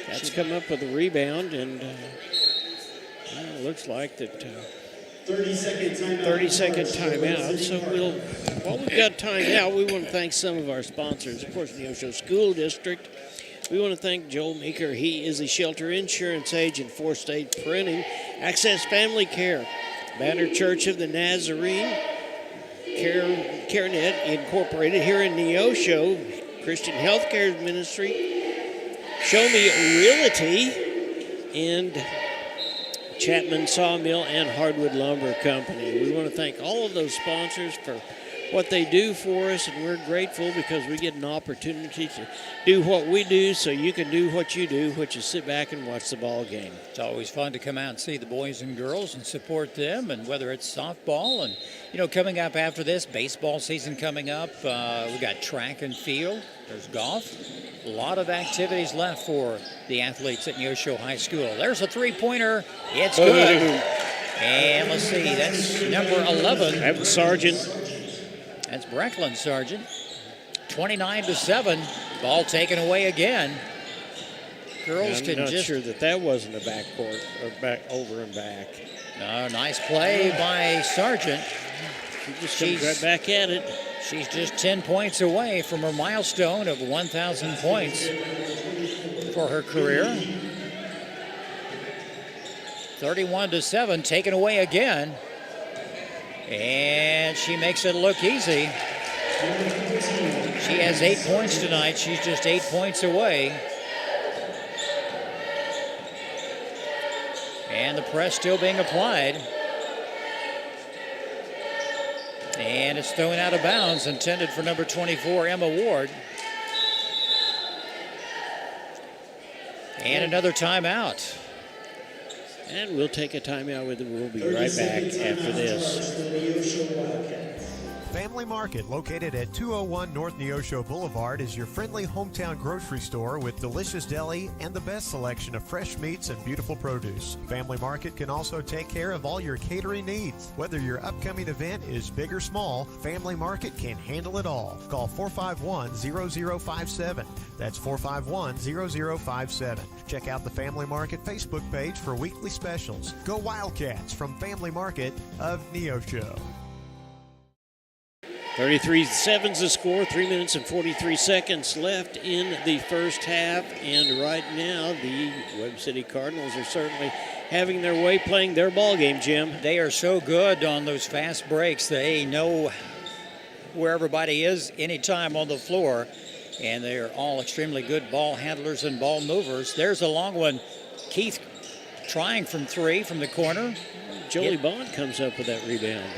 That's come up with a rebound, and it looks like that 30-second timeout. 30-second timeout. So while we've got timeout, we want to thank some of our sponsors. Of course, Neosho School District. We want to thank Joel Meeker. He is the shelter insurance agent for State Printing. Access Family Care. Banner Church of the Nazarene. CareNet Incorporated here in Neosho. Christian Healthcare Ministry. Show Me Realty. And Chapman Sawmill and Hardwood Lumber Company. We want to thank all of those sponsors for what they do for us, and we're grateful because we get an opportunity to do what we do so you can do what you do, which is sit back and watch the ball game. It's always fun to come out and see the boys and girls and support them, and whether it's softball and, coming up after this, baseball season coming up. We got track and field. There's golf. A lot of activities left for the athletes at Neosho High School. There's a three-pointer. It's good. And let's see, that's number 11. That's Sargent. That's Brecklin Sargent. 29-7. Ball taken away again. Girls I'm can not just... sure that wasn't a backcourt or back over and back. No, nice play by Sargent. She just comes right back at it. She's just 10 points away from her milestone of 1,000 points for her career. 31-7, taken away again. And she makes it look easy. She has 8 points tonight. She's just 8 points away. And the press still being applied. And it's thrown out of bounds, intended for number 24, Emma Ward. And another timeout. And we'll take a timeout with it. We'll be right back after this. Family Market, located at 201 North Neosho Boulevard, is your friendly hometown grocery store with delicious deli and the best selection of fresh meats and beautiful produce. Family Market can also take care of all your catering needs. Whether your upcoming event is big or small, Family Market can handle it all. Call 451-0057. That's 451-0057. Check out the Family Market Facebook page for weekly specials. Go Wildcats from Family Market of Neosho. 33-7's the score. 3 minutes and 43 seconds left in the first half. And right now, the Webb City Cardinals are certainly having their way playing their ball game, Jim. They are so good on those fast breaks. They know where everybody is anytime on the floor. And they are all extremely good ball handlers and ball movers. There's a long one. Keith trying from three from the corner. Jolie Bond comes up with that rebound.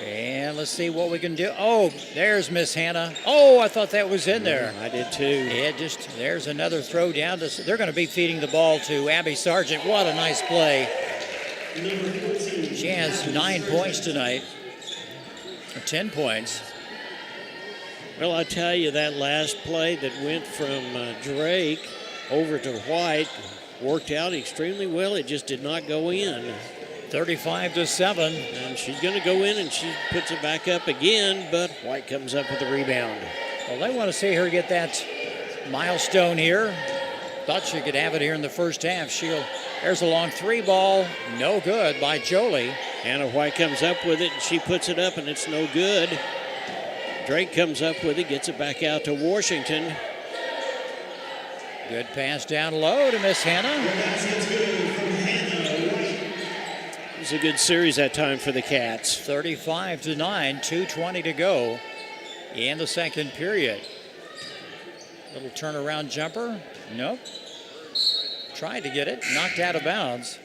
And let's see what we can do. Oh, there's Miss Hannah. Oh, I thought that was in there. I did too. Yeah, there's another throw down. They're going to be feeding the ball to Abby Sargent. What a nice play. She has 9 points tonight. 10 points. Well, I tell you, that last play that went from Drake over to White worked out extremely well. It just did not go in. 35-7. And she's going to go in and she puts it back up again, but White comes up with a rebound. Well, they want to see her get that milestone here. Thought she could have it here in the first half. There's a long three ball. No good by Jolie. Hannah White comes up with it and she puts it up and it's no good. Drake comes up with it, gets it back out to Washington. Good pass down low to Miss Hannah. It was a good series that time for the Cats. 35-9, 2:20 to go in the second period. Little turnaround jumper. Nope. Tried to get it, knocked out of bounds.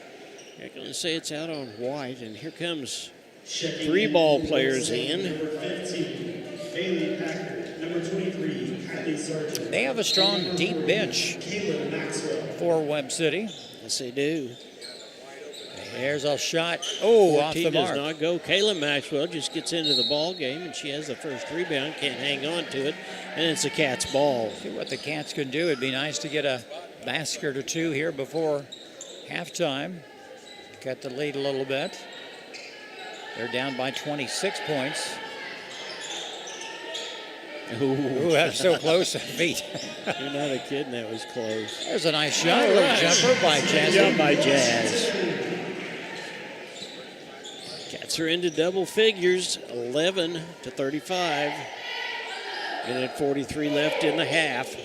I'm going to say it's out on White, and here comes 3 ball players in. Number 15, Bailey Packard. Number 23, Kylie Sargent. They have a strong, deep bench for Webb City. Yes, they do. There's a shot. Oh, off the mark. Does not go. Kayla Maxwell just gets into the ball game, and she has the first rebound. Can't hang on to it, and it's the Cats' ball. See what the Cats can do. It'd be nice to get a basket or two here before halftime. Cut the lead a little bit. They're down by 26 points. Ooh, that's so close to feet. You're not a kid, and that was close. There's a nice shot. Little jumper by Jazz. Jump by Jazz. Cats are into double figures, 11-35. Minute 43 left in the half.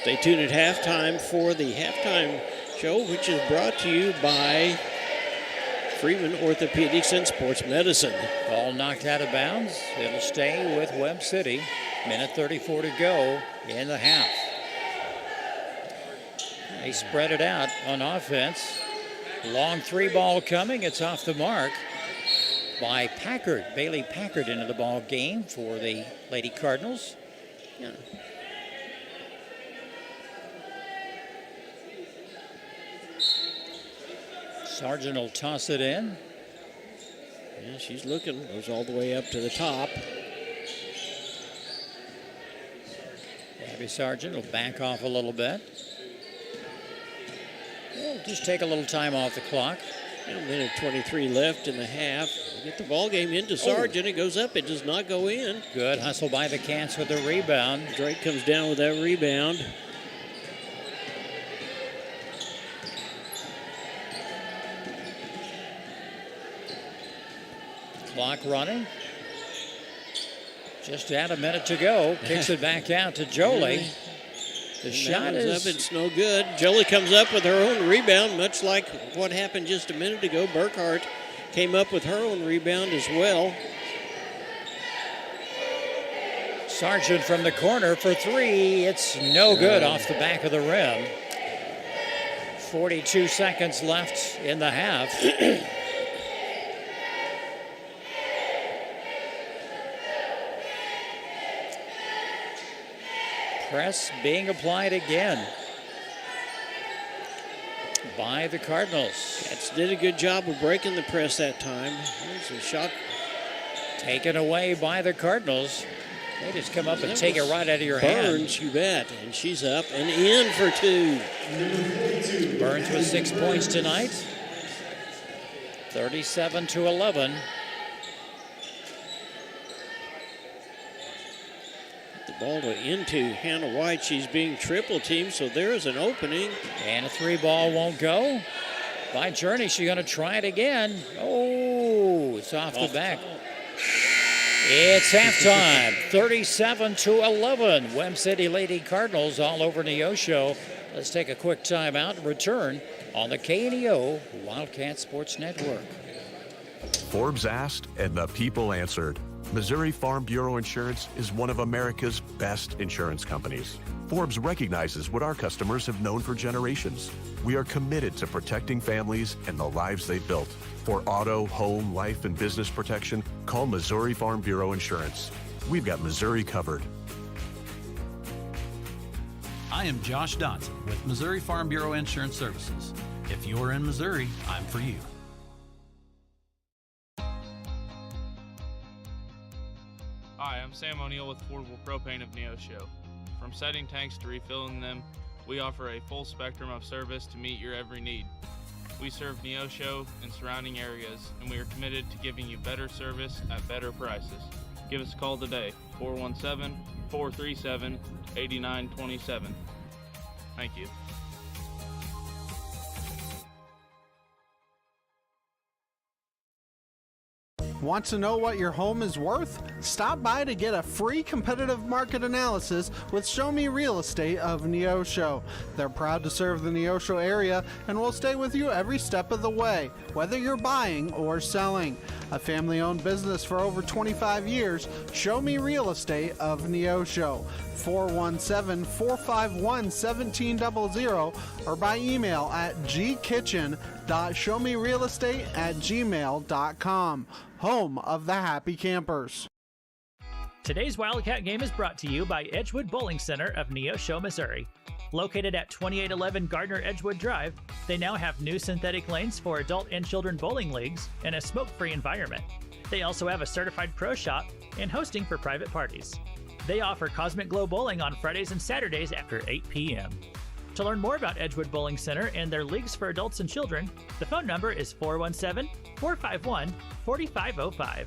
Stay tuned at halftime for the halftime show, which is brought to you by Freeman Orthopedics and Sports Medicine. Ball knocked out of bounds. It'll stay with Webb City. Minute 34 to go in the half. They spread it out on offense. Long 3 ball coming. It's off the mark by Packard. Bailey Packard into the ball game for the Lady Cardinals. Yeah. Sargent will toss it in. Yeah, she's looking. Goes all the way up to the top. Abby Sargent will back off a little bit. We'll just take a little time off the clock. A minute 23 left in the half. Get the ball game into Sargent. It goes up. It does not go in. Good hustle by the Cats with the rebound. Drake comes down with that rebound. Clock running. Just add a minute to go. Kicks it back out to Jolie. The shot is up. It's no good. Jolie comes up with her own rebound, much like what happened just a minute ago. Burkhart came up with her own rebound as well. Sargent from the corner for 3. It's no good off the back of the rim. 42 seconds left in the half. Press being applied again by the Cardinals. Cats did a good job of breaking the press that time. There's a shot taken away by the Cardinals. They just come up and take it right out of your hand. Burns, you bet. And she's up and in for 2. Burns with 6 points tonight. 37-11. Ball into Hannah White. She's being triple teamed, so there is an opening. And a 3 ball won't go. By Journey, she's going to try it again. Oh, it's off the back. It's halftime, 37-11. Webb City Lady Cardinals all over Neosho. Let's take a quick timeout and return on the KNEO Wildcat Sports Network. Forbes asked, and the people answered. Missouri Farm Bureau Insurance is one of America's best insurance companies. Forbes recognizes what our customers have known for generations. We are committed to protecting families and the lives they built. For auto, home, life, and business protection, call Missouri Farm Bureau Insurance. We've got Missouri covered. I am Josh Dotson with Missouri Farm Bureau Insurance Services. If you're in Missouri, I'm for you. Hi, I'm Sam O'Neill with Affordable Propane of Neosho. From setting tanks to refilling them, we offer a full spectrum of service to meet your every need. We serve Neosho and surrounding areas, and we are committed to giving you better service at better prices. Give us a call today, 417-437-8927. Thank you. Want to know what your home is worth? Stop by to get a free competitive market analysis with Show Me Real Estate of Neosho. They're proud to serve the Neosho area and will stay with you every step of the way, whether you're buying or selling. A family-owned business for over 25 years, Show Me Real Estate of Neosho. 417-451-1700 or by email at gkitchen.showmerealestate@gmail.com. Home of the Happy Campers. Today's Wildcat game is brought to you by Edgewood Bowling Center of Neosho, Missouri. Located at 2811 Gardner Edgewood Drive, they now have new synthetic lanes for adult and children bowling leagues and a smoke-free environment. They also have a certified pro shop and hosting for private parties. They offer Cosmic Glow Bowling on Fridays and Saturdays after 8 p.m. To learn more about Edgewood Bowling Center and their leagues for adults and children, the phone number is 417-451-4505.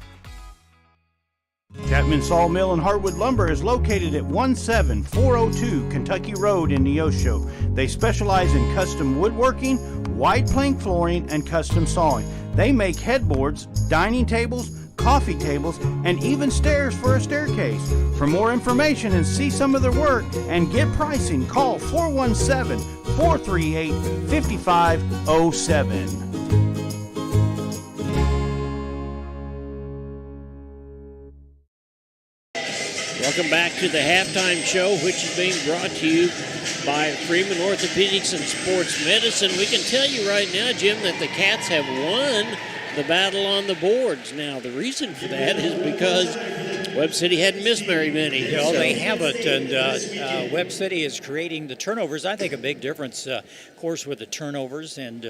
Chapman Sawmill and Hardwood Lumber is located at 17402 Kentucky Road in Neosho. They specialize in custom woodworking, wide plank flooring, and custom sawing. They make headboards, dining tables, coffee tables, and even stairs for a staircase. For more information and see some of their work and get pricing, call 417-438-5507. Welcome back to the halftime show, which is being brought to you by Freeman Orthopedics and Sports Medicine. We can tell you right now, Jim, that the Cats have won the battle on the boards. Now, the reason for that is because Webb City hadn't missed very many. No, they haven't, and Webb City is creating the turnovers. I think a big difference, of course, with the turnovers and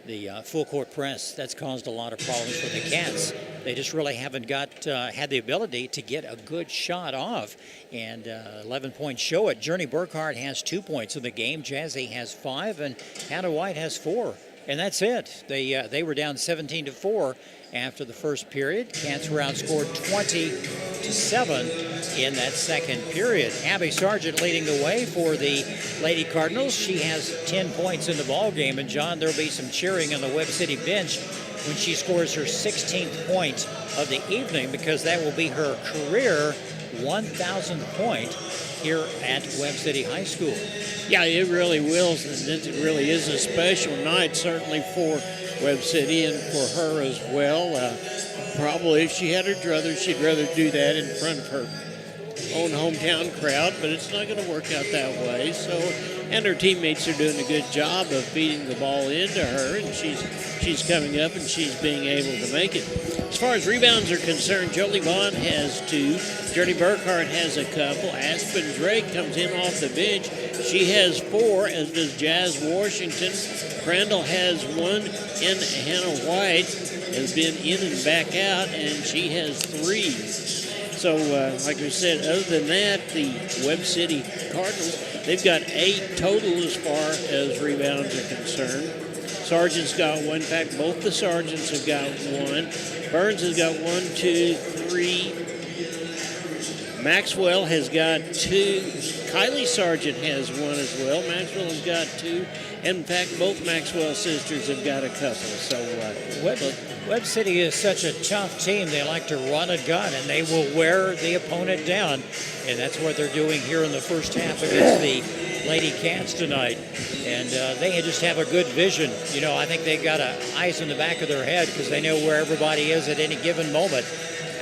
the full court press. That's caused a lot of problems for the Cats. They just really haven't had the ability to get a good shot off. And 11 points show it. Journey Burkhardt has 2 points in the game. Jazzy has 5, and Hannah White has 4. And that's it. They were down 17-4 after the first period. Cats were outscored 20-7 in that second period. Abby Sargent leading the way for the Lady Cardinals. She has 10 points in the ball game. And John, there'll be some cheering on the Webb City bench when she scores her 16th point of the evening, because that will be her career 1,000th point here at Webb City High School. Yeah, it really will. It really is a special night, certainly for Webb City and for her as well. Probably if she had her druthers, she'd rather do that in front of her own hometown crowd, but it's not going to work out that way. So, and her teammates are doing a good job of feeding the ball into her, and she's coming up and she's being able to make it. As far as rebounds are concerned, Jolie Bond has 2. Journey Burkhardt has a couple. Aspen Drake comes in off the bench. She has 4, as does Jazz Washington. Crandall has 1, and Hannah White has been in and back out, and she has 3. So, like I said, other than that, the Webb City Cardinals, they've got 8 total as far as rebounds are concerned. Sargent's got 1. In fact, both the Sargents have got 1. Burns has got 1, 2, 3. Maxwell has got 2. Kylie Sargent has 1 as well. Maxwell has got 2. And in fact, both Maxwell sisters have got a couple. So Webb City is such a tough team. They like to run and gun, and they will wear the opponent down. And that's what they're doing here in the first half against the Lady Cats tonight. And they just have a good vision. You know, I think they've got eyes in the back of their head because they know where everybody is at any given moment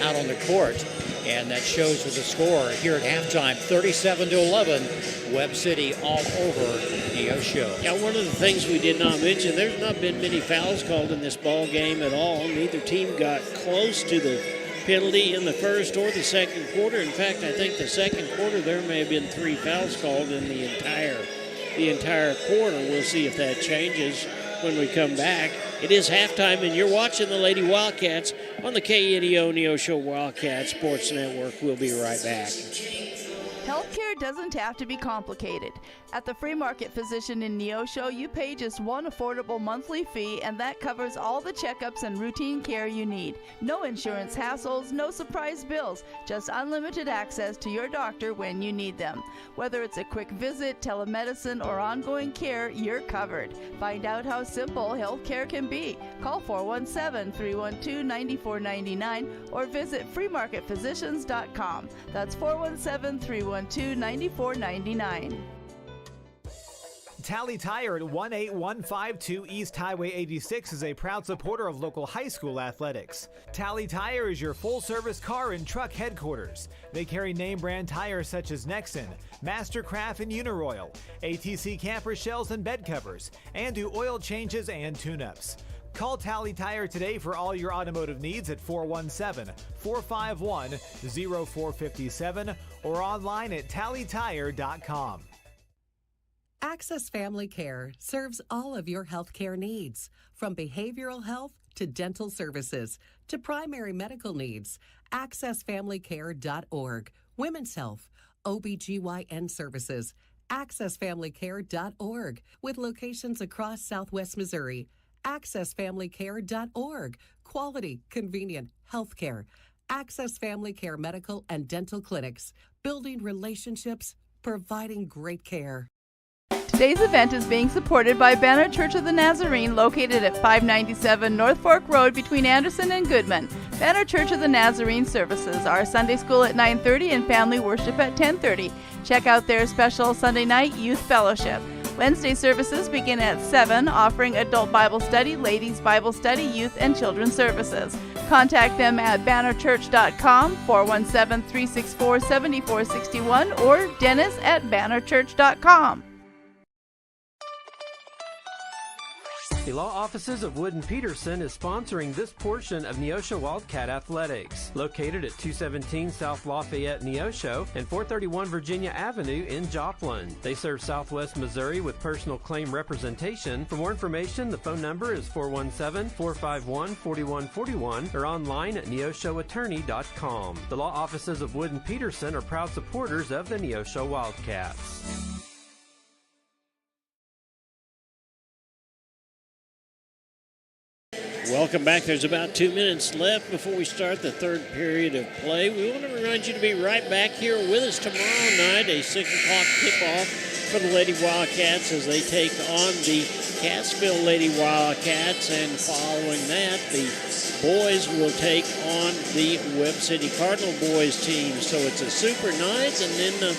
out on the court. And that shows with the score here at halftime, 37-11, Webb City all over Neosho. Yeah, one of the things we did not mention, there's not been many fouls called in this ball game at all. Neither team got close to the penalty in the first or the second quarter. In fact, I think the second quarter there may have been 3 fouls called in the entire quarter. We'll see if that changes when we come back. It is halftime, and you're watching the Lady Wildcats on the KNEO Neosho Wildcat Sports Network. We'll be right back. Health Healthcare doesn't have to be complicated. At the Free Market Physician in Neosho, you pay just one affordable monthly fee, and that covers all the checkups and routine care you need. No insurance hassles, no surprise bills, just unlimited access to your doctor when you need them. Whether it's a quick visit, telemedicine, or ongoing care, you're covered. Find out how simple healthcare can be. Call 417-312-9499 or visit freemarketphysicians.com. That's 417-312-9499. Tally Tire at 18152 East Highway 86 is a proud supporter of local high school athletics. Tally Tire is your full-service car and truck headquarters. They carry name-brand tires such as Nexen, Mastercraft, and Uniroyal, ATC camper shells and bed covers, and do oil changes and tune-ups. Call Tally Tire today for all your automotive needs at 417-451-0457 or online at tallytire.com. Access Family Care serves all of your health care needs, from behavioral health to dental services to primary medical needs. AccessFamilyCare.org, women's health, OBGYN services. AccessFamilyCare.org, with locations across Southwest Missouri. AccessFamilyCare.org, quality, convenient health care. Access Family Care medical and dental clinics, building relationships, providing great care. Today's event is being supported by Banner Church of the Nazarene, located at 597 North Fork Road between Anderson and Goodman. Banner Church of the Nazarene services are Sunday school at 9:30 and family worship at 10:30. Check out their special Sunday night youth fellowship. Wednesday services begin at 7, offering adult Bible study, ladies Bible study, youth, and children's services. Contact them at bannerchurch.com, 417-364-7461, or Dennis at bannerchurch.com. The law offices of Wood & Peterson is sponsoring this portion of Neosho Wildcat Athletics, located at 217 South Lafayette, Neosho, and 431 Virginia Avenue in Joplin. They serve Southwest Missouri with personal claim representation. For more information, the phone number is 417-451-4141 or online at neoshoattorney.com. The law offices of Wood & Peterson are proud supporters of the Neosho Wildcats. Welcome back. There's about 2 minutes left before we start the third period of play. We want to remind you to be right back here with us tomorrow night, a 6 o'clock tip-off for the Lady Wildcats as they take on the Cassville Lady Wildcats. And following that, the boys will take on the Webb City Cardinal boys team. So it's a super night, and then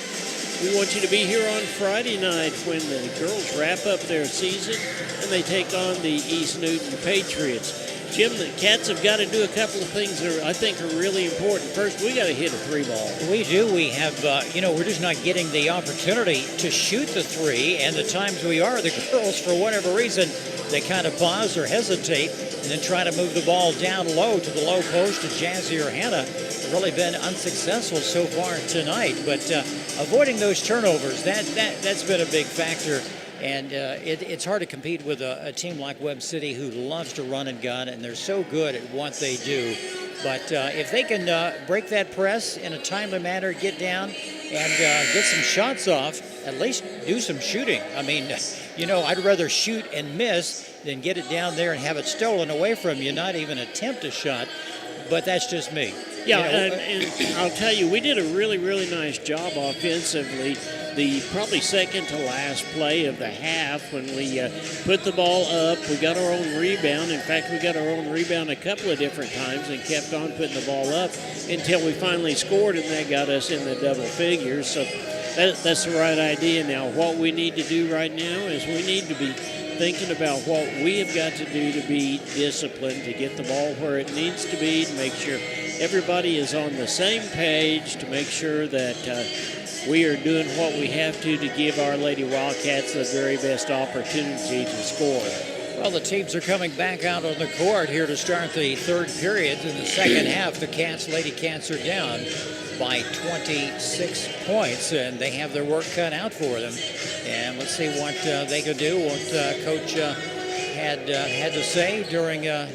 we want you to be here on Friday night when the girls wrap up their season and they take on the East Newton Patriots. Jim, the Cats have got to do a couple of things that I think are really important. First, we got to hit a three ball. We do. We have, we're just not getting the opportunity to shoot the three, and the times we are, the girls, for whatever reason, they kind of pause or hesitate and then try to move the ball down low to the low post to Jazzy or Hannah. Really been unsuccessful so far tonight, but avoiding those turnovers, that's been a big factor. And it's hard to compete with a team like Webb City who loves to run and gun, and they're so good at what they do. But if they can break that press in a timely manner, get down and get some shots off, at least do some shooting. I mean, I'd rather shoot and miss than get it down there and have it stolen away from you, not even attempt a shot. But that's just me. Yeah, and I'll tell you, we did a really, really nice job offensively. The probably second to last play of the half when we put the ball up, we got our own rebound. In fact, we got our own rebound a couple of different times and kept on putting the ball up until we finally scored, and that got us in the double figures. So that's the right idea. Now, what we need to do right now is we need to be thinking about what we have got to do to be disciplined, to get the ball where it needs to be, to make sure everybody is on the same page, to make sure that we are doing what we have to give our Lady Wildcats the very best opportunity to score. Well, the teams are coming back out on the court here to start the third period. In the second half, the Lady Cats are down by 26 points, and they have their work cut out for them. And let's see what they can do, what Coach had to say during the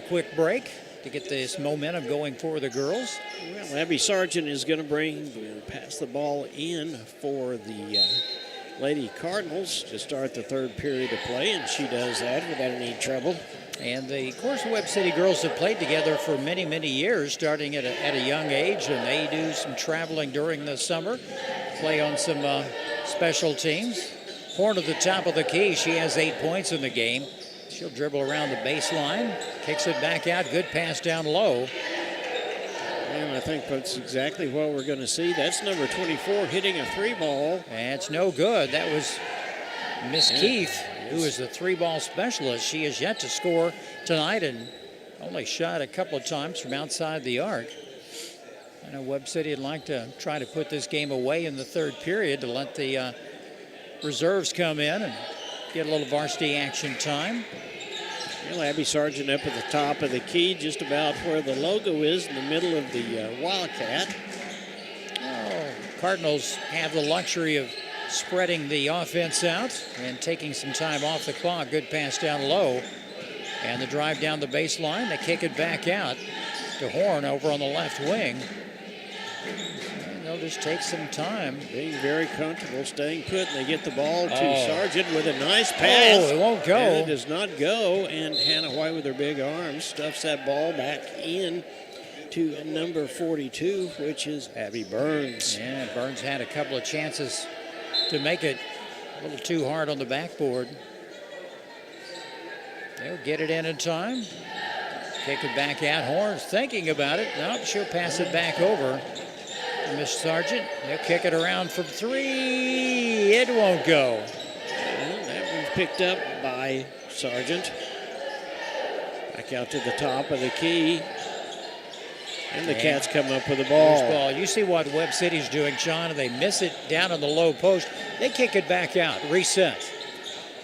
quick break. to get this momentum going for the girls. Well, Abby Sargent is going to pass the ball in for the Lady Cardinals to start the third period of play, and she does that without any trouble. And of course, Webb City girls have played together for many, many years, starting at a young age, and they do some traveling during the summer, play on some special teams. Horn at the top of the key. She has 8 points in the game. She'll dribble around the baseline, kicks it back out. Good pass down low. And I think that's exactly what we're going to see. That's number 24 hitting a 3-ball. And it's no good. That was Miss Keith, who is the 3-ball specialist. She has yet to score tonight and only shot a couple of times from outside the arc. I know Webb City would like to try to put this game away in the third period to let the reserves come in and get a little varsity action time. Well, Abby Sargent up at the top of the key, just about where the logo is in the middle of the Wildcat. Oh, Cardinals have the luxury of spreading the offense out and taking some time off the clock. Good pass down low. And the drive down the baseline. They kick it back out to Horn over on the left wing. And they'll just take some time. Being very comfortable, staying put, and they get the ball to Sargent with a nice pass. Oh, it won't go. And it does not go, and Hannah White with her big arms stuffs that ball back in to number 42, which is Abby Burns. Yeah, Burns had a couple of chances to make it a little too hard on the backboard. They'll get it in time. Kick it back out. Horn's thinking about it. Nope, she'll pass it back over to Miss Sargent. They'll kick it around from 3. It won't go. Well, that one's picked up by Sargent. Back out to the top of the key. And the Cats come up with the ball. You see what Webb City's doing, John. They miss it down on the low post. They kick it back out. Reset.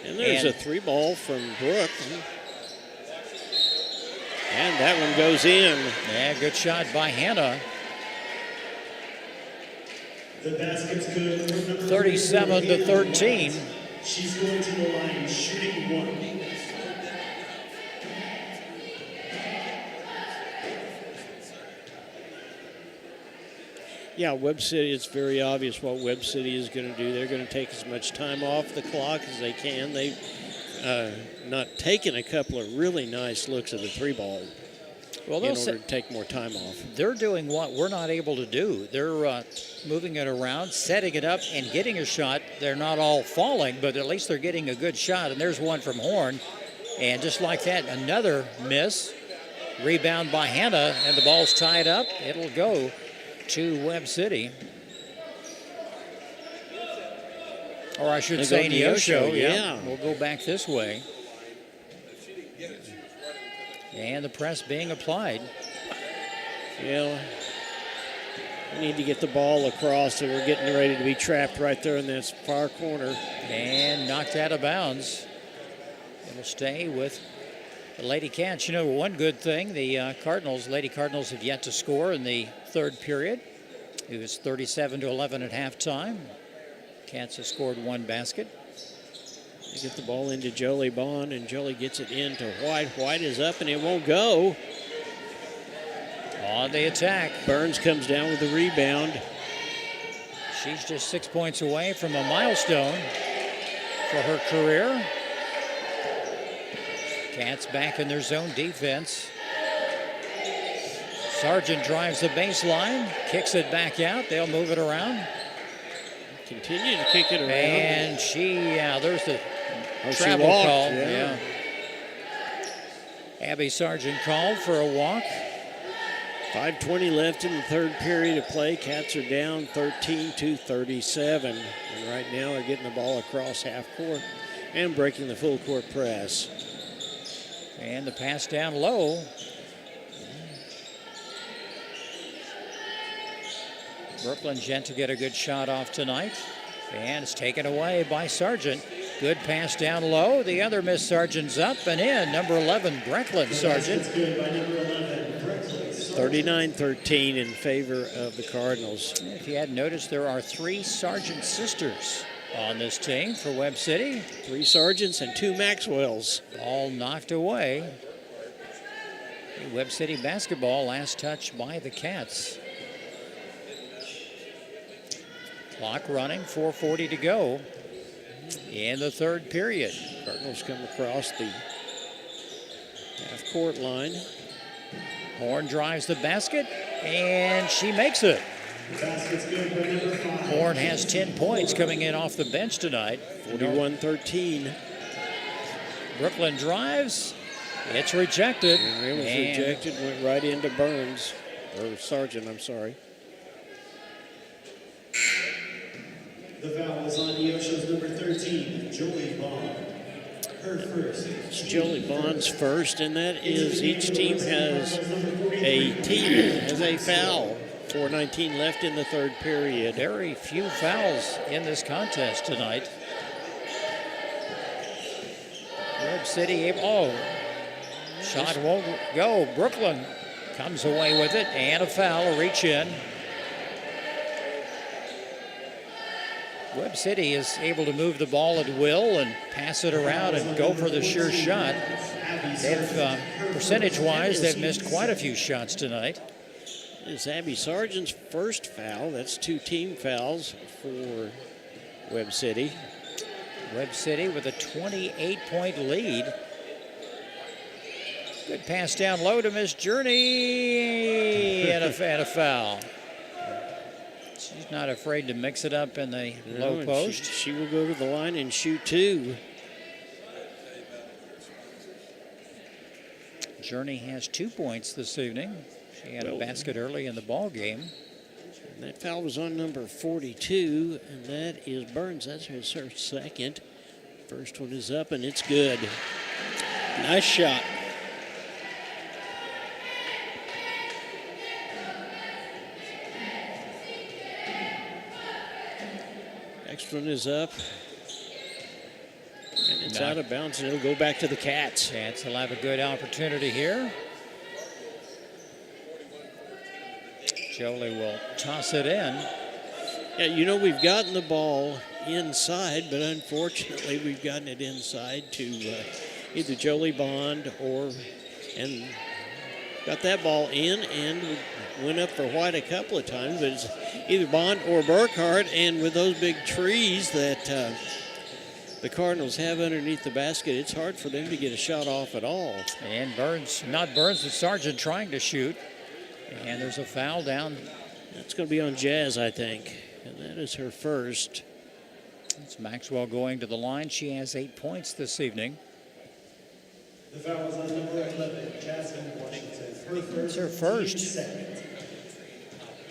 And there's a 3-ball from Brooke. And that one goes in. Yeah, good shot by Hannah. The basket's good. 37-13. She's going to the line shooting 1. Yeah, Webb City, it's very obvious what Webb City is going to do. They're going to take as much time off the clock as they can. They've not taken a couple of really nice looks at the 3-ball in order to take more time off. They're doing what we're not able to do. They're moving it around, setting it up, and getting a shot. They're not all falling, but at least they're getting a good shot. And there's one from Horn. And just like that, another miss. Rebound by Hannah, and the ball's tied up. It'll go to Webb City. Or I should say Neosho. Yeah. We'll go back this way. And the press being applied. Yeah. We need to get the ball across, and we're getting ready to be trapped right there in this far corner. And knocked out of bounds. It'll stay with the Lady Cats. You know, one good thing, the Lady Cardinals have yet to score in the third period. It was 37-11 at halftime. Cats have scored 1 basket. They get the ball into Jolie Bond, and Jolie gets it into White. White is up, and it won't go. On the attack. Burns comes down with the rebound. She's just 6 points away from a milestone for her career. Cats back in their zone defense. Sargent drives the baseline, kicks it back out. They'll move it around. Continue to kick it around. And there's the travel call. Yeah. Abby Sargent called for a walk. 5:20 left in the third period of play. Cats are down 13-37. And right now they're getting the ball across half court and breaking the full court press. And the pass down low. Brooklyn's yet to get a good shot off tonight. And it's taken away by Sargent. Good pass down low. The other Miss Sargent's up and in. Number 11, Brecklin Sargent. 39-13 in favor of the Cardinals. If you hadn't noticed, there are 3 Sargent sisters on this team for Webb City. 3 Sargents and 2 Maxwells. All knocked away. Webb City basketball, last touch by the Cats. Clock running, 4:40 to go in the third period. Cardinals come across the half-court line. Horn drives the basket, and she makes it. Horn has 10 points coming in off the bench tonight. 41-13. Brooklyn drives. It's rejected. And it was rejected, went right into Burns, or Sargent, I'm sorry. The foul is on Neosho's number 13, Jolie Bond. Her first. It's Jolie Bond's first, and that is each team has a foul. 4:19 left in the third period. Very few fouls in this contest tonight. Webb City, shot won't go. Brooklyn comes away with it, and a foul, a reach in. Webb City is able to move the ball at will and pass it around and go for the sure shot. They've, percentage-wise, they've missed quite a few shots tonight. It's Abby Sargent's first foul. That's 2 team fouls for Webb City. Webb City with a 28-point lead. Good pass down low to Miss Journey, and a foul. She's not afraid to mix it up in the low post. She will go to the line and shoot 2. Journey has 2 points this evening. She had a basket early in the ball game. And that foul was on number 42, and that is Burns. That's her second. First one is up, and it's good. Nice shot. Next one is up. And it's out of bounds, and it'll go back to the Cats. Cats will have a good opportunity here. Jolie will toss it in. Yeah, you know, we've gotten the ball inside, but unfortunately we've gotten it inside to either Jolie Bond and got that ball in and went up for White a couple of times, but it's either Bond or Burkhart, and with those big trees that the Cardinals have underneath the basket, it's hard for them to get a shot off at all. And Burns, not Burns, but Sargent trying to shoot. And there's a foul down. That's going to be on Jazz, I think. And that is her first. It's Maxwell going to the line. She has 8 points this evening. The foul is on number 11, Jasmine Washington. It's her first.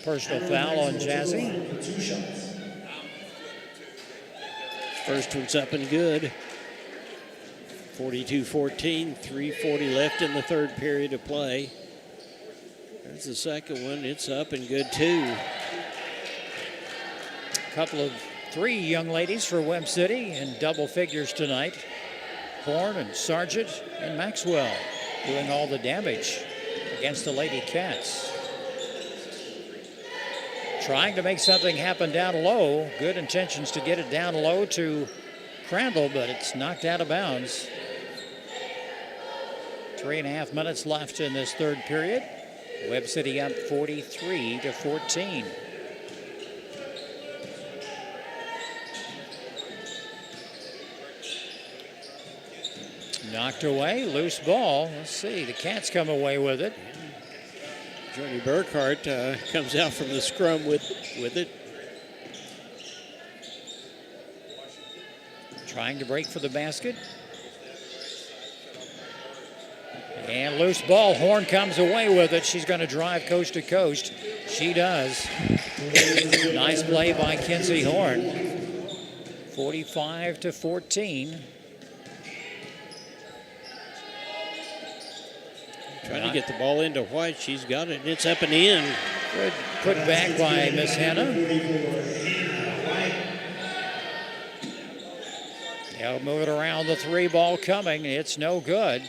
Personal foul on Jazzy. 2 shots. First one's up and good. 42-14, 3:40 left in the third period of play. There's the second one. It's up and good, too. Couple of 3 young ladies for Webb City in double figures tonight. Horn and Sargent and Maxwell doing all the damage against the Lady Cats. Trying to make something happen down low. Good intentions to get it down low to Crandall, but it's knocked out of bounds. 3.5 minutes left in this third period. Webb City up 43-14. Knocked away, loose ball. Let's see, the Cats come away with it. Johnny Burkhart comes out from the scrum with it. Trying to break for the basket. And loose ball, Horn comes away with it. She's going to drive coast to coast. She does. Nice play by Kinsey Horn. 45-14. Trying to get the ball into White. She's got it. It's up and in. Good put back by Miss Hannah. They'll move it around. The 3 ball coming. It's no good.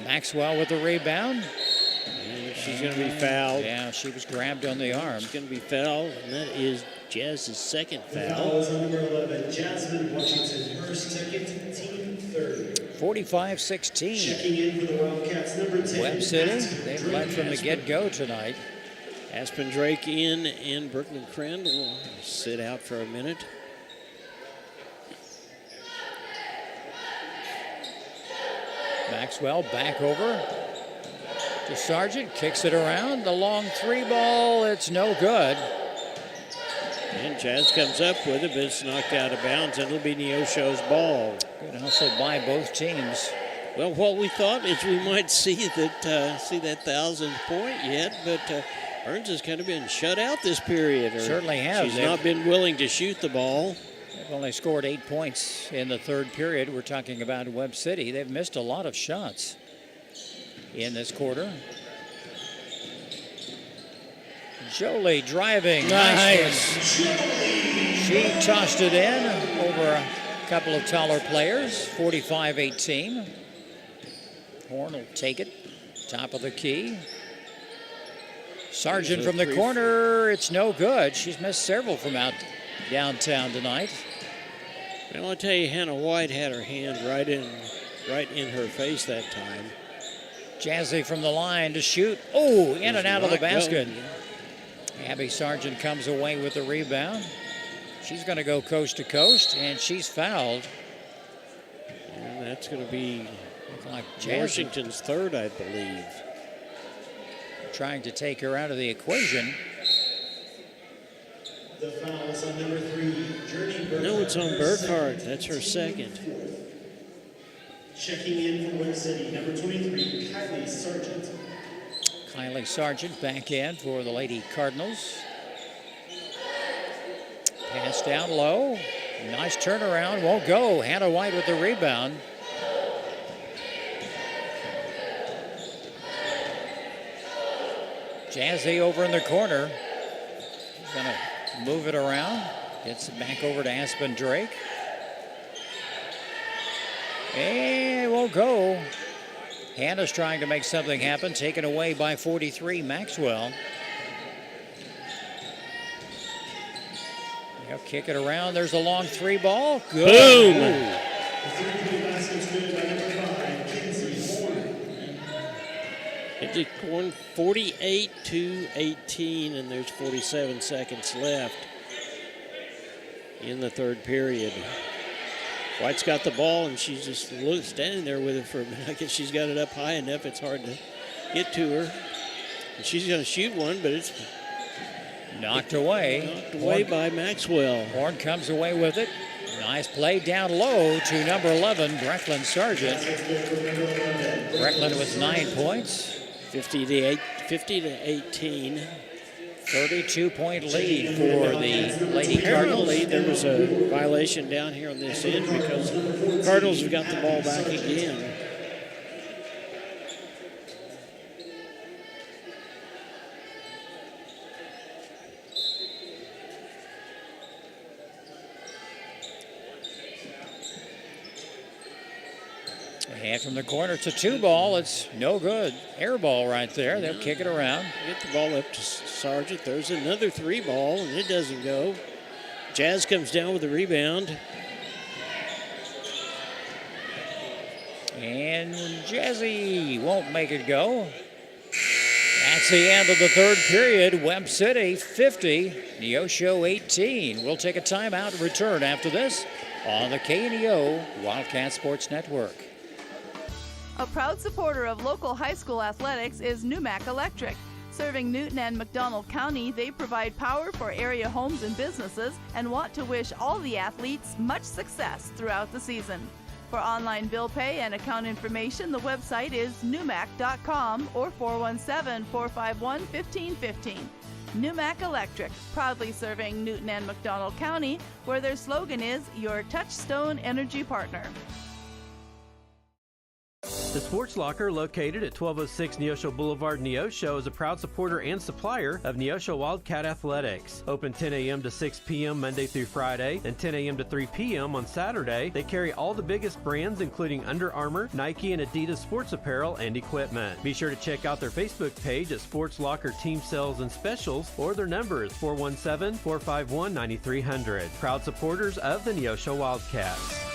Maxwell with the rebound. And she's going to be fouled. Yeah, she was grabbed on the arm. She's going to be fouled, and that is Jazz's second The foul. foul is on number 11, Jasmine Washington. Her second, team third. 45-16. Checking in for the Wildcats, number 10. Webb City, they've led from the get-go tonight. Aspen Drake in and Brooklyn Crandall will sit out for a minute. Maxwell back over to Sargent, kicks it around. The long three ball, it's no good. And Jazz comes up with it, but it's knocked out of bounds. It'll be Neosho's ball. Good hustle by both teams. Well, what we thought is we might see that 1,000th point yet, but Burns has kind of been shut out this period. Certainly has. She's not been willing to shoot the ball. They've only scored 8 points in the third period. We're talking about Webb City. They've missed a lot of shots in this quarter. Jolie driving. Nice. She tossed it in over a couple of taller players. 45-18. Horn will take it. Top of the key. Sargent from the corner. It's no good. She's missed several from out downtown tonight. Well, I'll tell you, Hannah White had her hand right in her face that time. Jazzy from the line to shoot. Oh, in and out of the basket. Abby Sargent comes away with the rebound. She's going to go coast to coast, and she's fouled. And that's going to be like Washington's third, I believe. Trying to take her out of the equation. The foul is on number 3, Journey Burkhart. No, it's on Burkhart. That's her second. Checking in for Webb City, number 23, Kylie Sargent. Kylie Sargent back in for the Lady Cardinals. Pass down low. Nice turnaround. Won't go. Hannah White with the rebound. Jazzy over in the corner. She's going to move it around. Gets it back over to Aspen Drake. And it won't go. Hannah's trying to make something happen. Taken away by 43, Maxwell. They'll kick it around. There's a long three ball. Good. Boom. The three-point basket's good by number 5, Kinsey Horn. It's going 48-18, and there's 47 seconds left in the third period. White's got the ball, and she's just standing there with it for a minute. I guess she's got it up high enough, it's hard to get to her. And she's going to shoot one, but it's knocked away. Knocked away by Maxwell. Horn comes away with it. Nice play down low to number 11, Brecklin Sargent. Brecklin with 9 points. 50 to 18. 32-point lead for the Lady Cardinals. Apparently there was a violation down here on this end because the Cardinals have got the ball back again. And from the corner, it's a 2-ball. It's no good. Air ball right there. They'll kick it around. Get the ball up to Sargent. There's another 3-ball, and it doesn't go. Jazz comes down with the rebound. And Jazzy won't make it go. That's the end of the third period. Webb City 50, Neosho 18. We'll take a timeout and return after this on the KNEO Wildcat Sports Network. A proud supporter of local high school athletics is Numac Electric. Serving Newton and McDonald County, they provide power for area homes and businesses and want to wish all the athletes much success throughout the season. For online bill pay and account information, the website is numac.com or 417-451-1515. Numac Electric, proudly serving Newton and McDonald County, where their slogan is your touchstone energy partner. The Sports Locker, located at 1206 Neosho Boulevard, Neosho, is a proud supporter and supplier of Neosho Wildcat Athletics. Open 10 a.m. to 6 p.m. Monday through Friday and 10 a.m. to 3 p.m. on Saturday. They carry all the biggest brands, including Under Armour, Nike, and Adidas sports apparel and equipment. Be sure to check out their Facebook page at Sports Locker Team Sales and Specials, or their number is 417-451-9300. Proud supporters of the Neosho Wildcats.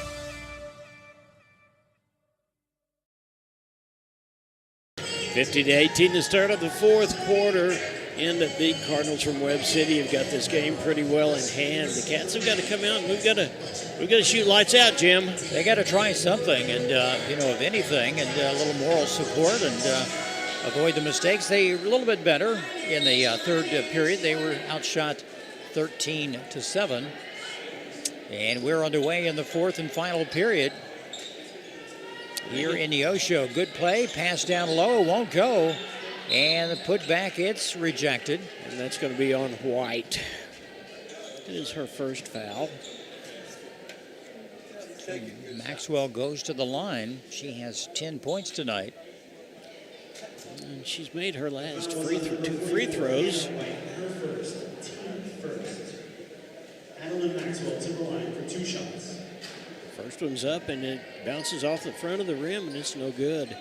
50-18 to start of the fourth quarter. And the big Cardinals from Webb City have got this game pretty well in hand. The Cats have got to come out, and we've got to shoot lights out, Jim. They got to try something, and if anything, and a little moral support and avoid the mistakes. They were a little bit better in the third period. They were outshot 13-7, and we're underway in the fourth and final period. Here in Neosho, good play, pass down low, won't go. And the putback, it's rejected. And that's going to be on White. It is her first foul. Maxwell goes to the line. She has 10 points tonight. And she's made her last two free throws. Adeline Maxwell to the line for 2 shots. First one's up, and it bounces off the front of the rim, and it's no good.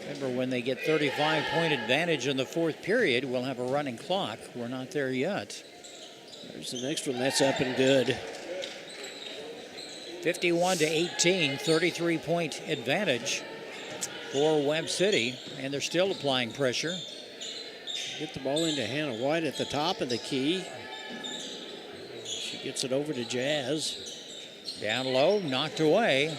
Remember, when they get 35-point advantage in the fourth period, we'll have a running clock. We're not there yet. There's the next one. That's up and good. 51-18, 33-point advantage for Webb City, and they're still applying pressure. Get the ball into Hannah White at the top of the key. She gets it over to Jazz. Down low, knocked away.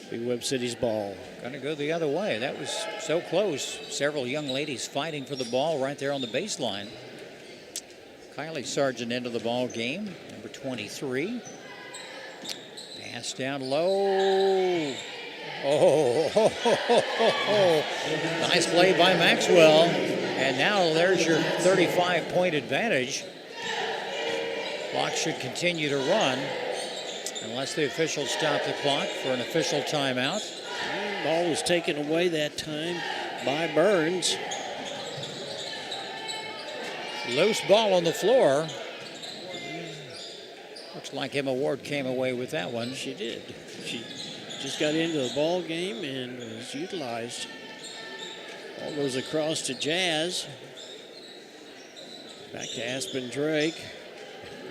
Be Webb City's ball. Gonna go the other way. That was so close. Several young ladies fighting for the ball right there on the baseline. Kylie Sargent into the ball game, number 23. Pass down low. Oh, nice play by Maxwell. And now there's your 35-point advantage. Clock should continue to run unless the officials stop the clock for an official timeout. The ball was taken away that time by Burns. Loose ball on the floor. Looks like Emma Ward came away with that one. She did. She just got into the ball game and was utilized. Ball goes across to Jazz. Back to Aspen Drake.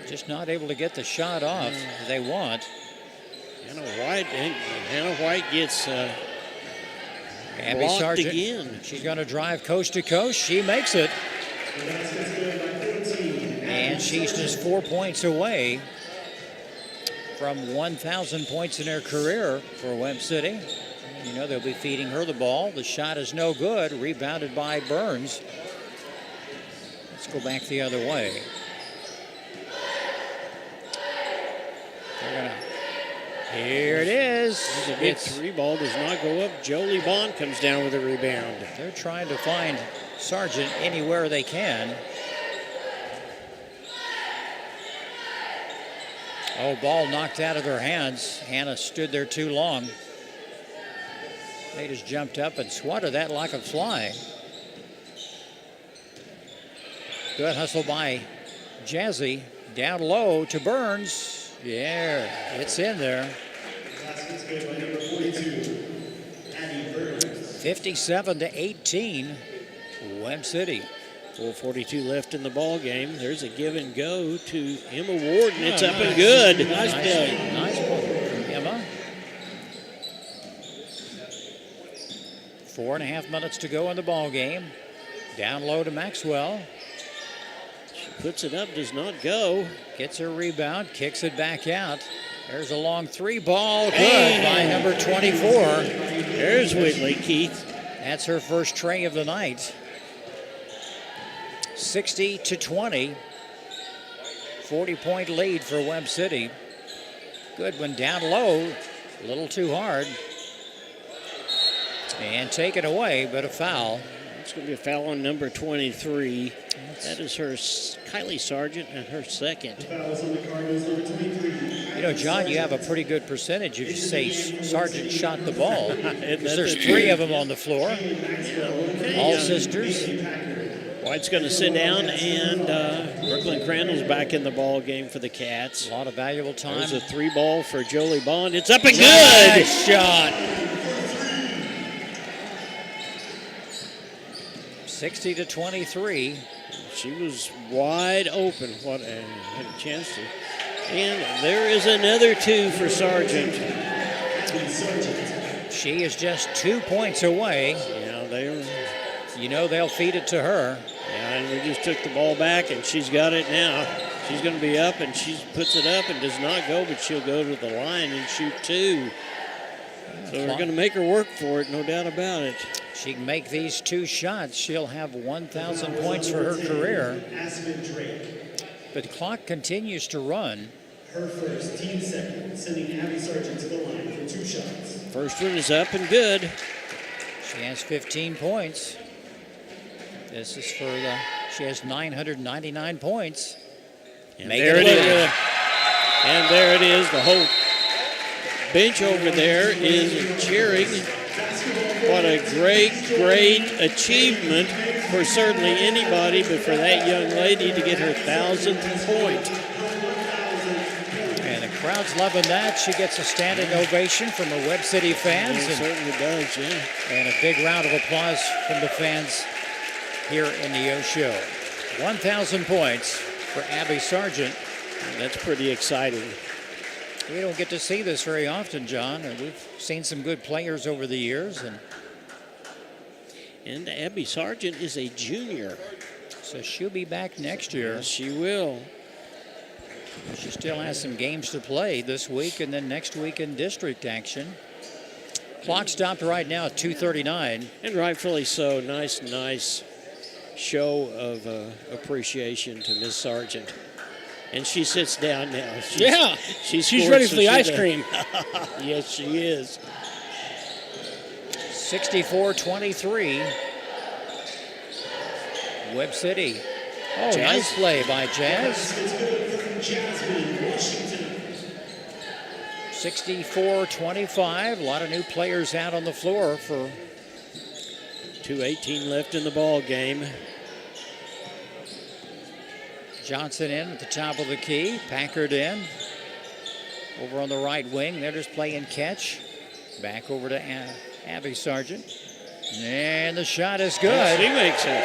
Just not able to get the shot off they want. Hannah White gets Abby blocked Sargent again. She's going to drive coast to coast. She makes it. And she's just 4 points away from 1,000 points in her career for Webb City. You know, they'll be feeding her the ball. The shot is no good. Rebounded by Burns. Let's go back the other way. Here it is. There's a big three ball, does not go up. Jolie Bond comes down with a rebound. They're trying to find Sargent anywhere they can. Oh, ball knocked out of their hands. Hannah stood there too long. They just jumped up and swatted that like a fly. Good hustle by Jazzy. Down low to Burns. Yeah, it's in there. 57-18, Webb City. 4:42 left in the ball game. There's a give and go to Emma Ward, and it's up and good. Nice play. Nice play from Emma. 4.5 minutes to go in the ball game. Down low to Maxwell. She puts it up, does not go. Gets her rebound, kicks it back out. There's a long three ball, good by number 24. There's Whitley Keith. That's her first tray of the night. 60-20. 40-point lead for Webb City. Good one down low, a little too hard. And taken away, but a foul. It's going to be a foul on number 23. That is her Kylie Sargent and her second. You know, John, you have a pretty good percentage if you say Sargent shot the ball. Because there's three of them on the floor. All sisters. White's going to sit down, and Brooklyn Crandall's back in the ball game for the Cats. A lot of valuable time. There's a three ball for Jolie Bond. It's up and good. Nice shot. 60-23. She was wide open. Had a chance to And there is another 2 for Sargent. She is just 2 points away. Yeah, they'll feed it to her. Yeah, and we just took the ball back, and she's got it now. She's going to be up, and she puts it up and does not go, but she'll go to the line and shoot 2. So we're going to make her work for it, no doubt about it. She can make these 2 shots. She'll have 1,000 points for her career. But the clock continues to run. Her first, team second, sending Abby Sargent to the line for 2 shots. First one is up and good. She has 15 points. This is she has 999 points. And there it is. And there it is. The whole bench over there is cheering. What a great, great achievement for certainly anybody, but for that young lady to get her 1,000th point. And the crowd's loving that. She gets a standing ovation from the Webb City fans. It certainly does, yeah. And a big round of applause from the fans here in Neosho. 1,000 points for Abby Sargent. That's pretty exciting. We don't get to see this very often, John, and we've seen some good players over the years. And Abby Sargent is a junior. So she'll be back next year. Yes, she will. She still has some games to play this week and then next week in district action. Clock stopped right now at 2:39. And rightfully so. Nice show of appreciation to Miss Sargent. And she sits down now. She's ready for the ice cream. Yes, she is. 64-23. Webb City. Oh, Jazz. nice play by Jazz. 64-25. A lot of new players out on the floor for 2:18 left in the ball game. Johnson in at the top of the key. Packard in. Over on the right wing. They're just playing catch. Back over to Abby Sargent. And the shot is good. She makes it.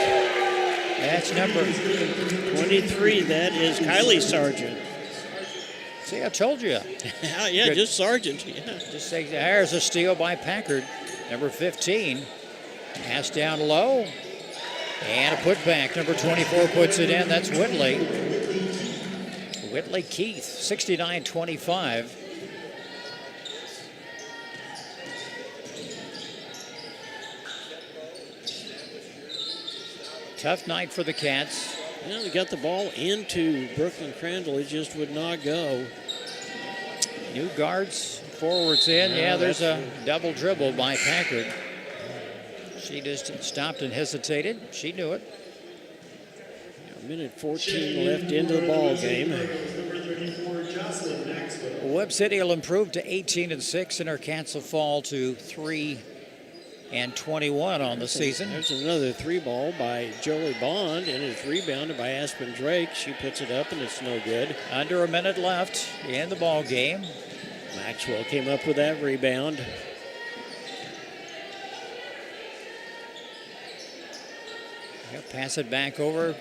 That's number 23. That is Kylie Sargent. See, I told you. Yeah, Good. Just Sargent. Yeah. Just say there's a steal by Packard. Number 15. Pass down low. And a putback. Number 24 puts it in. That's Whitley. Whitley Keith, 69-25. Tough night for the Cats. Yeah, they got the ball into Brooklyn Crandall. It just would not go. New guards, forwards in. Yeah, there's a double dribble by Packard. She just stopped and hesitated. She knew it. A minute 14 left into the ball game. Webb City will improve to 18-6, and our Cats will fall to 3-21 on the season. There's another 3-ball by Jolie Bond, and it's rebounded by Aspen Drake. She puts it up, and it's no good. Under a minute left in the ball game. Maxwell came up with that rebound. He'll pass it back over.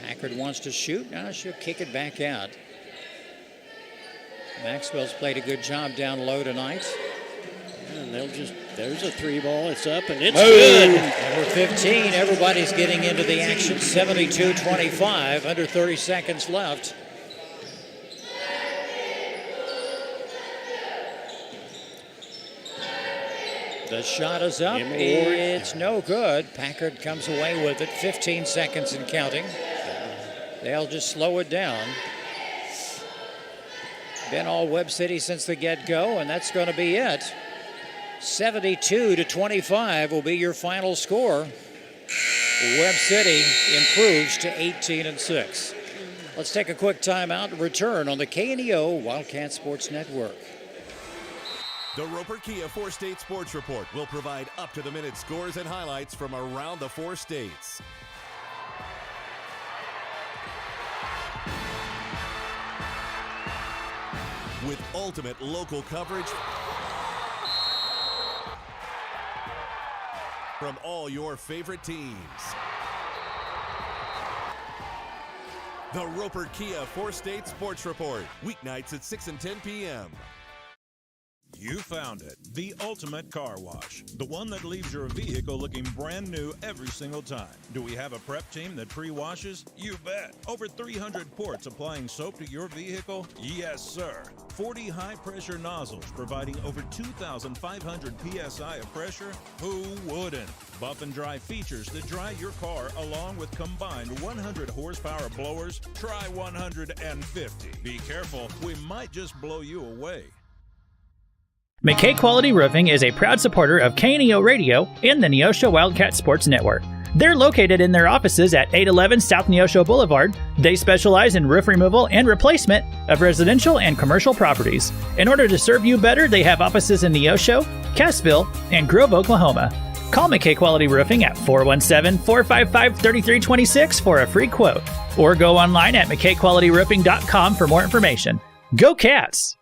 Packard wants to shoot. Now she'll kick it back out. Maxwell's played a good job down low tonight. And there's a 3-ball. It's up and it's good. Number 15, everybody's getting into the action. 72-25, under 30 seconds left. The shot is up. It's no good. Packard comes away with it. 15 seconds and counting. They'll just slow it down. Been all Webb City since the get-go, and that's going to be it. 72-25 will be your final score. Webb City improves to 18-6. Let's take a quick timeout and return on the KNEO Wildcat Sports Network. The Roper Kia 4-State Sports Report will provide up-to-the-minute scores and highlights from around the 4 states. With ultimate local coverage from all your favorite teams. The Roper Kia 4-State Sports Report, weeknights at 6 and 10 p.m. You found it, the ultimate car wash, the one that leaves your vehicle looking brand new every single time. Do we have a prep team that pre-washes? You bet. Over 300 ports applying soap to your vehicle? Yes, sir. 40 high-pressure nozzles providing over 2,500 psi of pressure? Who wouldn't? Buff and dry features that dry your car along with combined 100 horsepower blowers? Try 150. Be careful, we might just blow you away. McKay Quality Roofing is a proud supporter of KNEO Radio and the Neosho Wildcat Sports Network. They're located in their offices at 811 South Neosho Boulevard. They specialize in roof removal and replacement of residential and commercial properties. In order to serve you better, they have offices in Neosho, Cassville, and Grove, Oklahoma. Call McKay Quality Roofing at 417-455-3326 for a free quote, or go online at McKayQualityRoofing.com for more information. Go Cats!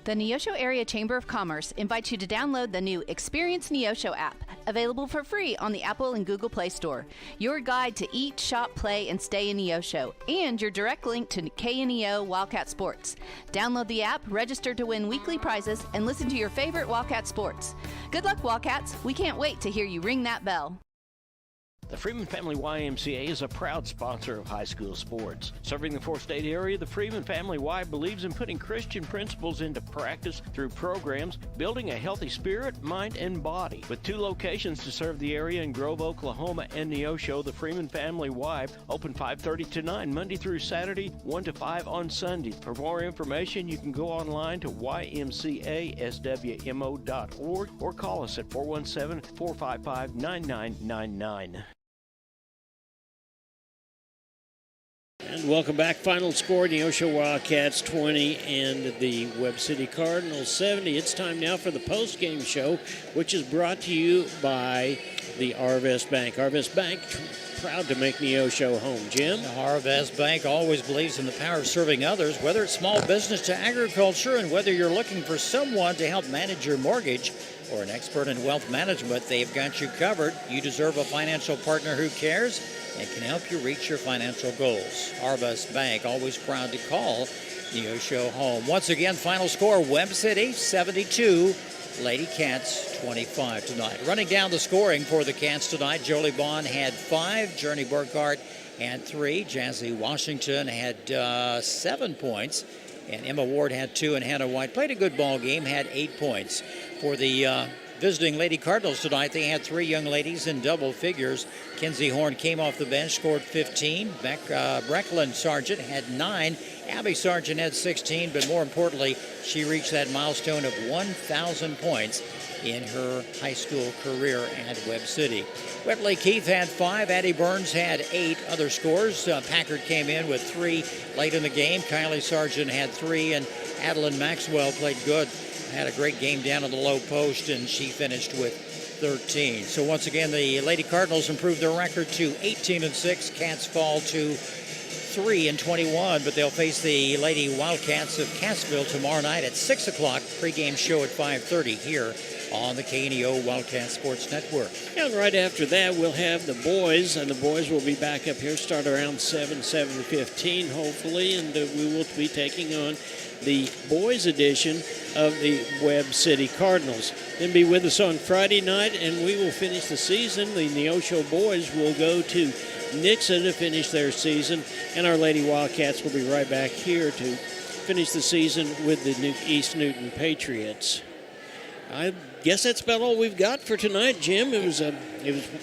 The Neosho Area Chamber of Commerce invites you to download the new Experience Neosho app, available for free on the Apple and Google Play Store. Your guide to eat, shop, play, and stay in Neosho, and your direct link to KNEO Wildcat Sports. Download the app, register to win weekly prizes, and listen to your favorite Wildcat sports. Good luck, Wildcats. We can't wait to hear you ring that bell. The Freeman Family YMCA is a proud sponsor of high school sports. Serving the 4-state area, the Freeman Family Y believes in putting Christian principles into practice through programs, building a healthy spirit, mind, and body. With 2 locations to serve the area in Grove, Oklahoma, and Neosho, the Freeman Family Y open 5:30 to 9 Monday through Saturday, 1 to 5 on Sunday. For more information, you can go online to ymcaswmo.org or call us at 417-455-9999. And welcome back. Final score, Neosho Wildcats 20 and the Webb City Cardinals 70. It's time now for the post-game show, which is brought to you by the Arvest Bank. Arvest Bank, proud to make Neosho home. Jim? Arvest Bank always believes in the power of serving others, whether it's small business to agriculture, and whether you're looking for someone to help manage your mortgage or an expert in wealth management, they've got you covered. You deserve a financial partner who cares and can help you reach your financial goals. Arvest Bank, always proud to call Neosho home. Once again, final score, Webb City 72, Lady Cats 25 tonight. Running down the scoring for the Cats tonight, Jolie Bond had 5, Journey Burkhart had 3, Jazzy Washington had 7 points, and Emma Ward had 2, and Hannah White played a good ball game, had 8 points. For the visiting Lady Cardinals tonight, they had 3 young ladies in double figures. Kinsey Horn came off the bench, scored 15. Brecklin Sargent had 9. Abby Sargent had 16, but more importantly, she reached that milestone of 1,000 points in her high school career at Webb City. Wetley Keith had 5. Addie Burns had 8 other scores. Packard came in with 3 late in the game. Kylie Sargent had 3, and Adeline Maxwell played good. Had a great game down at the low post, and she finished with 13. So once again, the Lady Cardinals improved their record to 18-6. Cats fall to 3-21, but they'll face the Lady Wildcats of Cassville tomorrow night at 6 o'clock. Pre-game show at 5:30 here on the KNEO Wildcat Sports Network. And right after that, we'll have the boys, and the boys will be back up here, start around 7:15, hopefully, and we will be taking on the boys edition of the Webb City Cardinals. Then be with us on Friday night, and we will finish the season. The Neosho boys will go to Nixa to finish their season, and our Lady Wildcats will be right back here to finish the season with the East Newton Patriots. I guess that's about all we've got for tonight, Jim. It was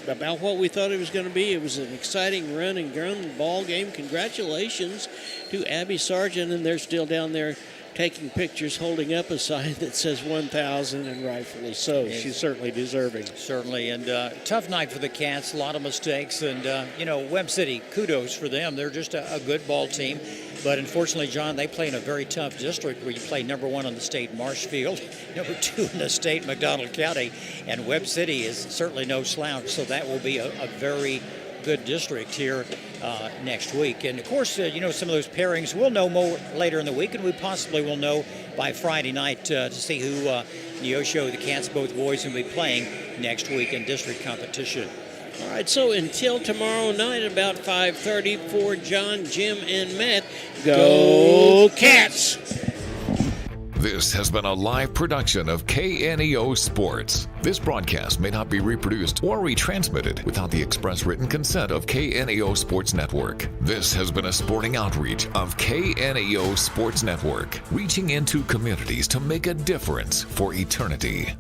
about what we thought it was going to be. It was an exciting run and gun ball game. Congratulations to Abby Sargent, and they're still down there taking pictures, holding up a sign that says 1,000, and rightfully so. She's certainly deserving. Certainly, and tough night for the Cats, a lot of mistakes, and, Webb City, kudos for them. They're just a good ball team, but unfortunately, John, they play in a very tough district where you play number 1 in the state, Marshfield, number 2 in the state, McDonald County, and Webb City is certainly no slouch, so that will be a very good district here next week. And of course, some of those pairings we'll know more later in the week, and we possibly will know by Friday night to see who Neosho, the Cats, both boys, will be playing next week in district competition. All right, so until tomorrow night about 5:30 for John, Jim, and Matt, go Cats! This has been a live production of KNEO Sports. This broadcast may not be reproduced or retransmitted without the express written consent of KNEO Sports Network. This has been a sporting outreach of KNEO Sports Network, reaching into communities to make a difference for eternity.